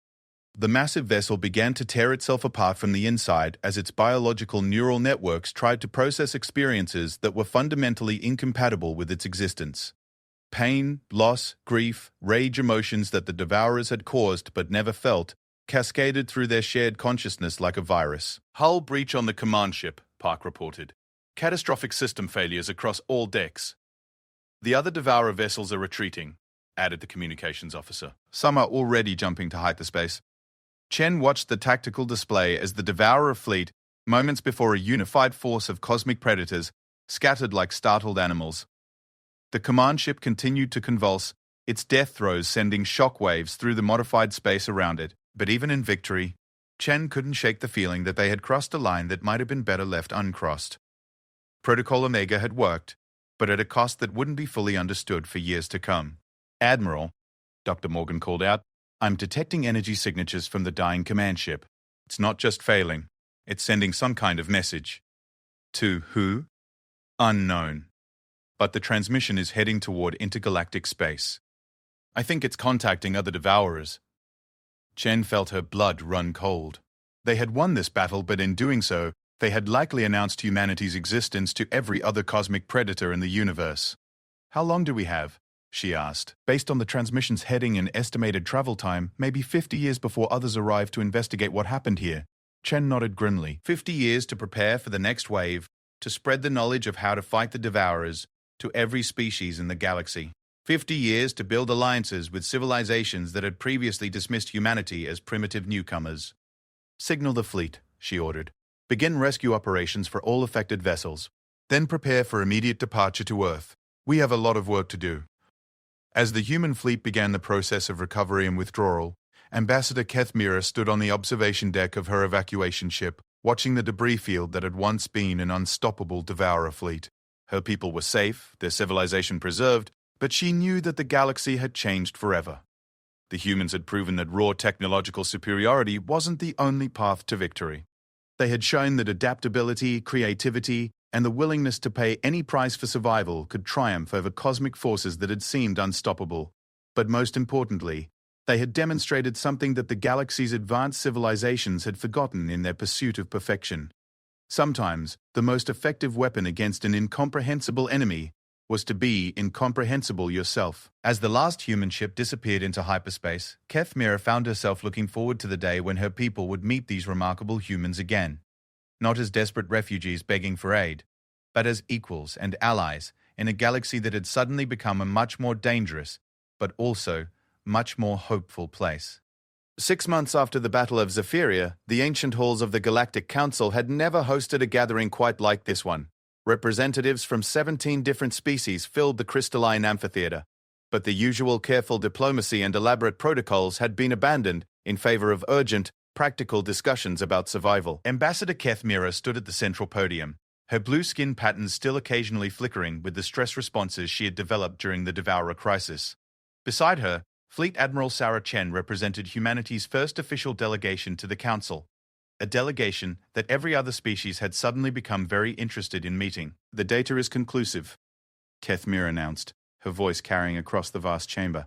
The massive vessel began to tear itself apart from the inside as its biological neural networks tried to process experiences that were fundamentally incompatible with its existence. Pain, loss, grief, rage emotions that the Devourers had caused but never felt cascaded through their shared consciousness like a virus. Hull breach on the command ship, Park reported. Catastrophic system failures across all decks. The other Devourer vessels are retreating, added the communications officer. Some are already jumping to hyperspace. Chen watched the tactical display as the Devourer fleet, moments before a unified force of cosmic predators, scattered like startled animals. The command ship continued to convulse, its death throes sending shockwaves through the modified space around it. But even in victory, Chen couldn't shake the feeling that they had crossed a line that might have been better left uncrossed. Protocol Omega had worked, but at a cost that wouldn't be fully understood for years to come. Admiral, Dr. Morgan called out, I'm detecting energy signatures from the dying command ship. It's not just failing, it's sending some kind of message. To who? Unknown. But the transmission is heading toward intergalactic space. I think it's contacting other devourers. Chen felt her blood run cold. They had won this battle, but in doing so, they had likely announced humanity's existence to every other cosmic predator in the universe. How long do we have? She asked. Based on the transmission's heading and estimated travel time, maybe 50 years before others arrive to investigate what happened here. Chen nodded grimly. 50 years to prepare for the next wave, to spread the knowledge of how to fight the devourers to every species in the galaxy. 50 years to build alliances with civilizations that had previously dismissed humanity as primitive newcomers. Signal the fleet, she ordered. Begin rescue operations for all affected vessels. Then prepare for immediate departure to Earth. We have a lot of work to do. As the human fleet began the process of recovery and withdrawal, Ambassador Kethmira stood on the observation deck of her evacuation ship, watching the debris field that had once been an unstoppable devourer fleet. Her people were safe, their civilization preserved, but she knew that the galaxy had changed forever. The humans had proven that raw technological superiority wasn't the only path to victory. They had shown that adaptability, creativity, and the willingness to pay any price for survival could triumph over cosmic forces that had seemed unstoppable. But most importantly, they had demonstrated something that the galaxy's advanced civilizations had forgotten in their pursuit of perfection. Sometimes, the most effective weapon against an incomprehensible enemy was to be incomprehensible yourself. As the last human ship disappeared into hyperspace, Kethmira found herself looking forward to the day when her people would meet these remarkable humans again. Not as desperate refugees begging for aid, but as equals and allies in a galaxy that had suddenly become a much more dangerous, but also much more hopeful place. 6 months after the Battle of Zephyria, the ancient halls of the Galactic Council had never hosted a gathering quite like this one. Representatives from 17 different species filled the crystalline amphitheater, but the usual careful diplomacy and elaborate protocols had been abandoned in favor of urgent, practical discussions about survival. Ambassador Kethmira stood at the central podium, her blue skin patterns still occasionally flickering with the stress responses she had developed during the Devourer crisis. Beside her, Fleet Admiral Sarah Chen represented humanity's first official delegation to the Council, a delegation that every other species had suddenly become very interested in meeting. The data is conclusive, Kethmira announced, her voice carrying across the vast chamber.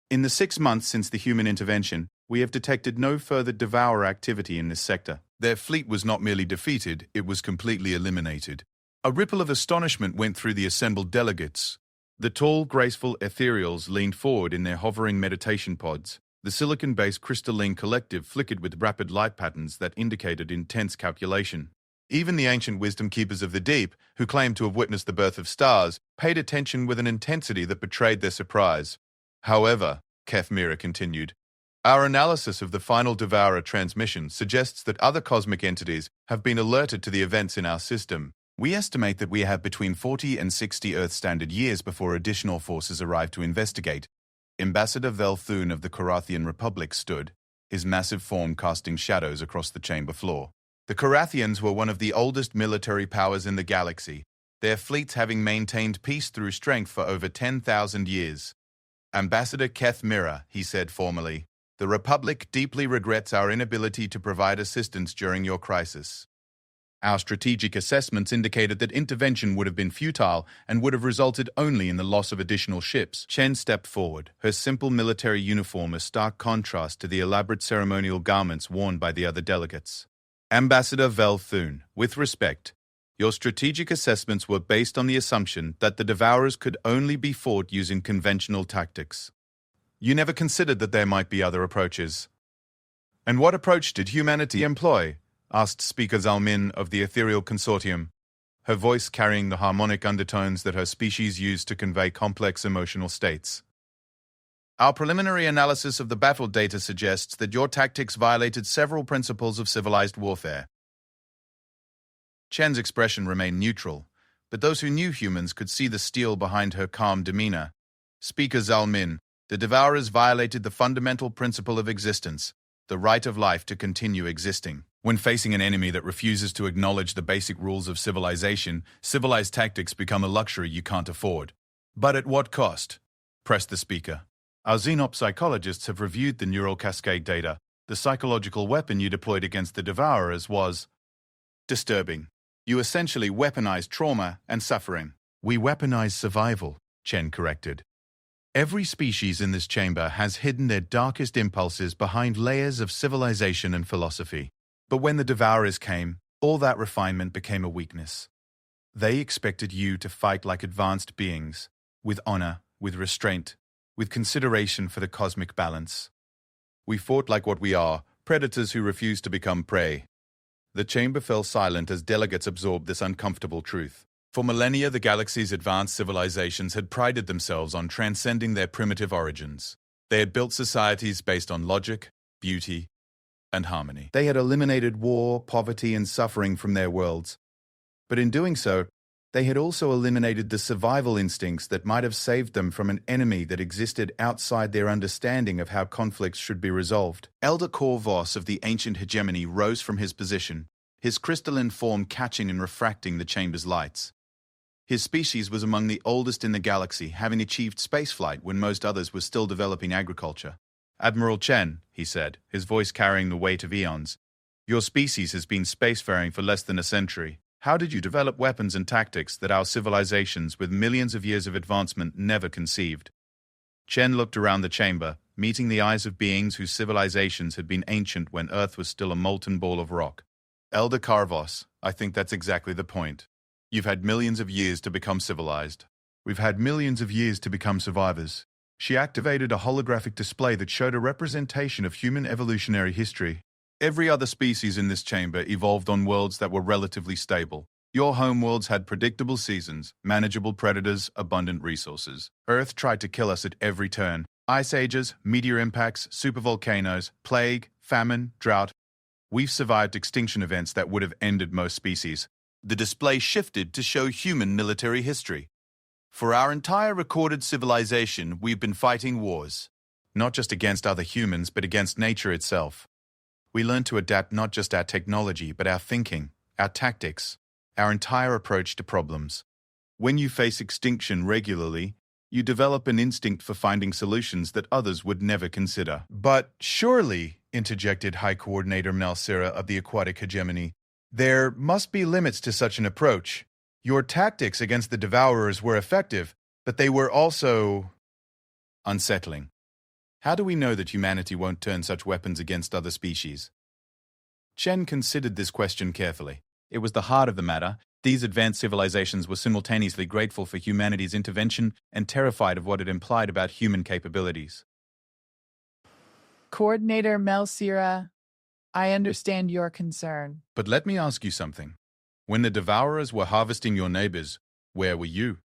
In the 6 months since the human intervention, we have detected no further devourer activity in this sector. Their fleet was not merely defeated, it was completely eliminated. A ripple of astonishment went through the assembled delegates. The tall, graceful ethereals leaned forward in their hovering meditation pods. The silicon-based crystalline collective flickered with rapid light patterns that indicated intense calculation. Even the ancient wisdom keepers of the deep, who claimed to have witnessed the birth of stars, paid attention with an intensity that betrayed their surprise. However, Kethmira continued, our analysis of the final Devourer transmission suggests that other cosmic entities have been alerted to the events in our system. We estimate that we have between 40 and 60 Earth Standard years before additional forces arrive to investigate. Ambassador Velthun of the Karathian Republic stood, his massive form casting shadows across the chamber floor. The Karathians were one of the oldest military powers in the galaxy, their fleets having maintained peace through strength for over 10,000 years. Ambassador Kethmira, he said formally, the Republic deeply regrets our inability to provide assistance during your crisis. Our strategic assessments indicated that intervention would have been futile and would have resulted only in the loss of additional ships. Chen stepped forward, her simple military uniform a stark contrast to the elaborate ceremonial garments worn by the other delegates. Ambassador Velthun, with respect, your strategic assessments were based on the assumption that the Devourers could only be fought using conventional tactics. You never considered that there might be other approaches. And what approach did humanity employ? Asked Speaker Zalmin of the Ethereal Consortium, her voice carrying the harmonic undertones that her species used to convey complex emotional states. Our preliminary analysis of the battle data suggests that your tactics violated several principles of civilized warfare. Chen's expression remained neutral, but those who knew humans could see the steel behind her calm demeanor. Speaker Zalmin, the Devourers violated the fundamental principle of existence, the right of life to continue existing. When facing an enemy that refuses to acknowledge the basic rules of civilization, civilized tactics become a luxury you can't afford. But at what cost? Pressed the speaker. Our xenop psychologists have reviewed the neural cascade data. The psychological weapon you deployed against the Devourers was disturbing. You essentially weaponized trauma and suffering. We weaponized survival, Chen corrected. Every species in this chamber has hidden their darkest impulses behind layers of civilization and philosophy. But when the Devourers came, all that refinement became a weakness. They expected you to fight like advanced beings, with honor, with restraint, with consideration for the cosmic balance. We fought like what we are, predators who refuse to become prey. The chamber fell silent as delegates absorbed this uncomfortable truth. For millennia, the galaxy's advanced civilizations had prided themselves on transcending their primitive origins. They had built societies based on logic, beauty, and harmony. They had eliminated war, poverty, and suffering from their worlds. But in doing so, they had also eliminated the survival instincts that might have saved them from an enemy that existed outside their understanding of how conflicts should be resolved. Elder Corvos of the ancient hegemony rose from his position, his crystalline form catching and refracting the chamber's lights. His species was among the oldest in the galaxy, having achieved spaceflight when most others were still developing agriculture. "Admiral Chen," he said, his voice carrying the weight of eons, "your species has been spacefaring for less than a century. How did you develop weapons and tactics that our civilizations with millions of years of advancement never conceived?" Chen looked around the chamber, meeting the eyes of beings whose civilizations had been ancient when Earth was still a molten ball of rock. "Elder Carvos, I think that's exactly the point. You've had millions of years to become civilized. We've had millions of years to become survivors." She activated a holographic display that showed a representation of human evolutionary history. Every other species in this chamber evolved on worlds that were relatively stable. Your homeworlds had predictable seasons, manageable predators, abundant resources. Earth tried to kill us at every turn. Ice ages, meteor impacts, supervolcanoes, plague, famine, drought. We've survived extinction events that would have ended most species. The display shifted to show human military history. For our entire recorded civilization, we've been fighting wars. Not just against other humans, but against nature itself. We learned to adapt not just our technology, but our thinking, our tactics, our entire approach to problems. When you face extinction regularly, you develop an instinct for finding solutions that others would never consider. "But surely," interjected High Coordinator Malsira of the Aquatic Hegemony, "there must be limits to such an approach. Your tactics against the Devourers were effective, but they were also unsettling. How do we know that humanity won't turn such weapons against other species?" Chen considered this question carefully. It was the heart of the matter. These advanced civilizations were simultaneously grateful for humanity's intervention and terrified of what it implied about human capabilities. Coordinator Melsira, I understand your concern. But let me ask you something. When the Devourers were harvesting your neighbors, where were you?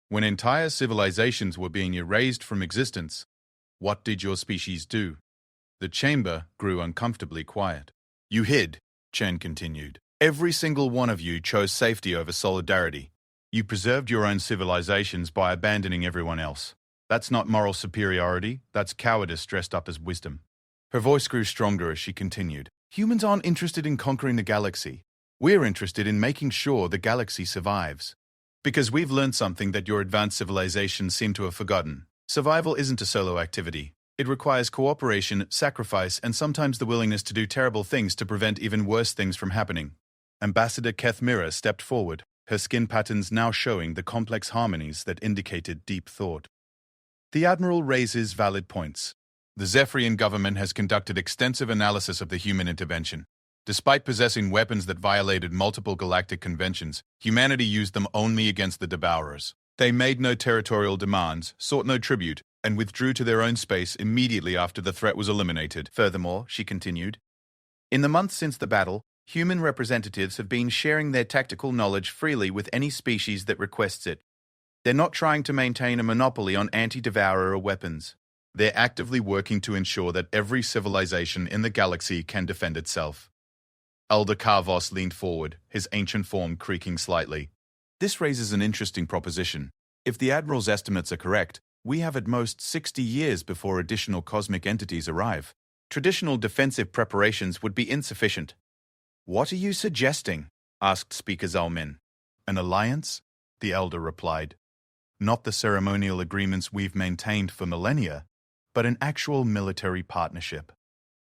When entire civilizations were being erased from existence, what did your species do? The chamber grew uncomfortably quiet. "You hid," Chen continued. "Every single one of you chose safety over solidarity. You preserved your own civilizations by abandoning everyone else. That's not moral superiority, that's cowardice dressed up as wisdom." Her voice grew stronger as she continued. "Humans aren't interested in conquering the galaxy. We're interested in making sure the galaxy survives. Because we've learned something that your advanced civilizations seem to have forgotten. Survival isn't a solo activity. It requires cooperation, sacrifice, and sometimes the willingness to do terrible things to prevent even worse things from happening." Ambassador Kethmira stepped forward, her skin patterns now showing the complex harmonies that indicated deep thought. "The Admiral raises valid points. The Zephyrian government has conducted extensive analysis of the human intervention. Despite possessing weapons that violated multiple galactic conventions, humanity used them only against the Devourers. They made no territorial demands, sought no tribute, and withdrew to their own space immediately after the threat was eliminated. Furthermore," she continued, "in the months since the battle, human representatives have been sharing their tactical knowledge freely with any species that requests it. They're not trying to maintain a monopoly on anti-devourer weapons. They're actively working to ensure that every civilization in the galaxy can defend itself." Elder Carvos leaned forward, his ancient form creaking slightly. "This raises an interesting proposition. If the Admiral's estimates are correct, we have at most 60 years before additional cosmic entities arrive. Traditional defensive preparations would be insufficient." "What are you suggesting?" asked Speaker Zalmin. "An alliance?" the Elder replied. "Not the ceremonial agreements we've maintained for millennia, but an actual military partnership.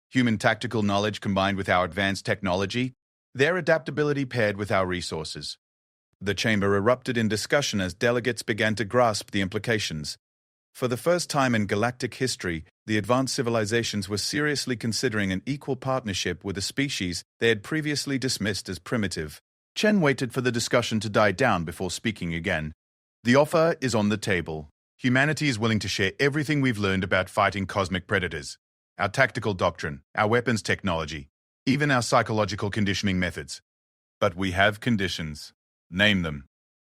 Human tactical knowledge combined with our advanced technology, their adaptability paired with our resources." The chamber erupted in discussion as delegates began to grasp the implications. For the first time in galactic history, the advanced civilizations were seriously considering an equal partnership with a species they had previously dismissed as primitive. Chen waited for the discussion to die down before speaking again. The offer is on the table. Humanity is willing to share everything we've learned about fighting cosmic predators. Our tactical doctrine, our weapons technology, even our psychological conditioning methods. But we have conditions. Name them,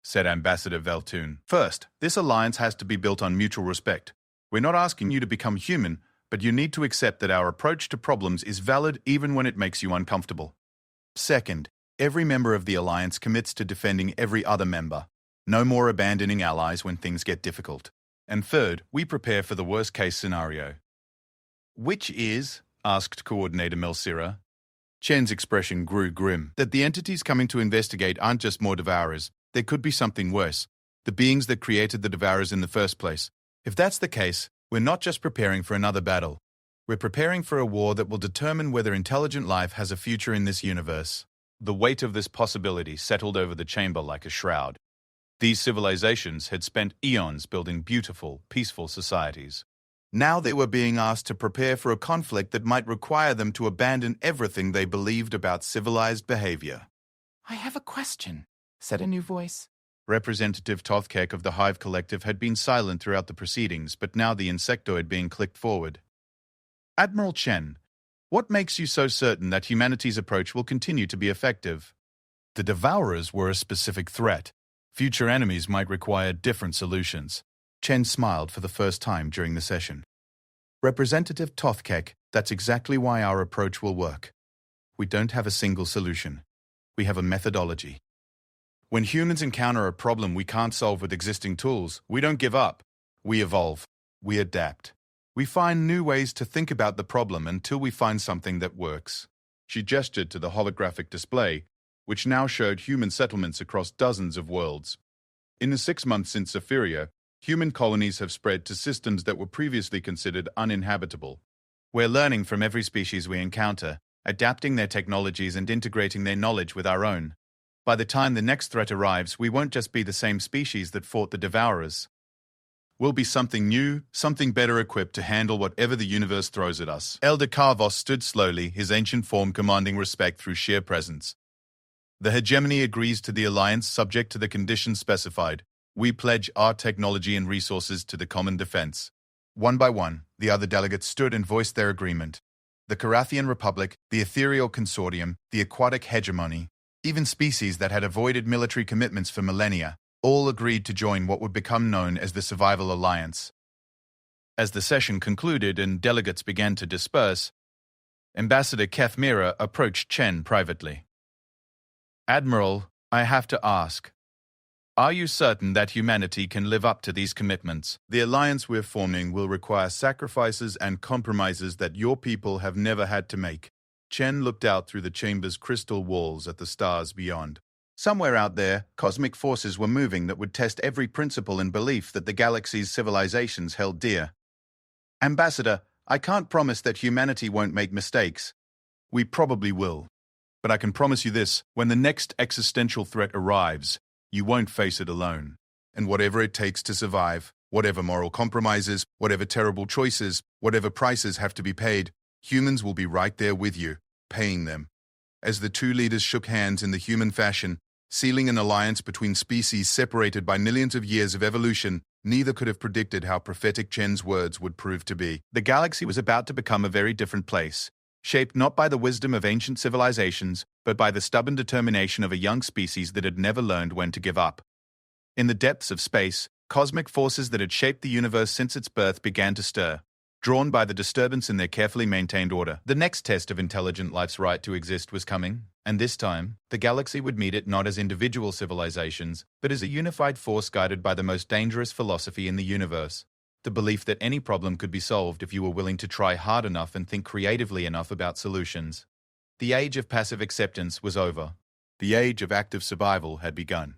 said Ambassador Veltune. First, this alliance has to be built on mutual respect. We're not asking you to become human, but you need to accept that our approach to problems is valid even when it makes you uncomfortable. Second, every member of the alliance commits to defending every other member. No more abandoning allies when things get difficult. And third, we prepare for the worst-case scenario. Which is, asked Coordinator Melsira. Chen's expression grew grim. That the entities coming to investigate aren't just more devourers. There could be something worse. The beings that created the devourers in the first place. If that's the case, we're not just preparing for another battle. We're preparing for a war that will determine whether intelligent life has a future in this universe. The weight of this possibility settled over the chamber like a shroud. These civilizations had spent eons building beautiful, peaceful societies. Now they were being asked to prepare for a conflict that might require them to abandon everything they believed about civilized behavior. I have a question, said a new voice. Representative Tothkek of the Hive Collective had been silent throughout the proceedings, but now the insectoid being clicked forward. Admiral Chen, what makes you so certain that humanity's approach will continue to be effective? The Devourers were a specific threat. Future enemies might require different solutions. Chen smiled for the first time during the session. Representative Tothkek, that's exactly why our approach will work. We don't have a single solution. We have a methodology. When humans encounter a problem we can't solve with existing tools, we don't give up. We evolve. We adapt. We find new ways to think about the problem until we find something that works. She gestured to the holographic display, which now showed human settlements across dozens of worlds. In the 6 months since Zephyria, human colonies have spread to systems that were previously considered uninhabitable. We're learning from every species we encounter, adapting their technologies and integrating their knowledge with our own. By the time the next threat arrives, we won't just be the same species that fought the Devourers. We'll be something new, something better equipped to handle whatever the universe throws at us. Elder Karvos stood slowly, his ancient form commanding respect through sheer presence. The hegemony agrees to the alliance subject to the conditions specified. We pledge our technology and resources to the common defense. One by one, the other delegates stood and voiced their agreement. The Carathian Republic, the Ethereal Consortium, the Aquatic Hegemony, even species that had avoided military commitments for millennia, all agreed to join what would become known as the Survival Alliance. As the session concluded and delegates began to disperse, Ambassador Kethmira approached Chen privately. Admiral, I have to ask, are you certain that humanity can live up to these commitments? The alliance we're forming will require sacrifices and compromises that your people have never had to make. Chen looked out through the chamber's crystal walls at the stars beyond. Somewhere out there, cosmic forces were moving that would test every principle and belief that the galaxy's civilizations held dear. Ambassador, I can't promise that humanity won't make mistakes. We probably will. But I can promise you this, when the next existential threat arrives, you won't face it alone. And whatever it takes to survive, whatever moral compromises, whatever terrible choices, whatever prices have to be paid, humans will be right there with you, paying them. As the two leaders shook hands in the human fashion, sealing an alliance between species separated by millions of years of evolution, neither could have predicted how prophetic Chen's words would prove to be. The galaxy was about to become a very different place, shaped not by the wisdom of ancient civilizations, but by the stubborn determination of a young species that had never learned when to give up. In the depths of space, cosmic forces that had shaped the universe since its birth began to stir, drawn by the disturbance in their carefully maintained order. The next test of intelligent life's right to exist was coming, and this time, the galaxy would meet it not as individual civilizations, but as a unified force guided by the most dangerous philosophy in the universe. The belief that any problem could be solved if you were willing to try hard enough and think creatively enough about solutions. The age of passive acceptance was over. The age of active survival had begun.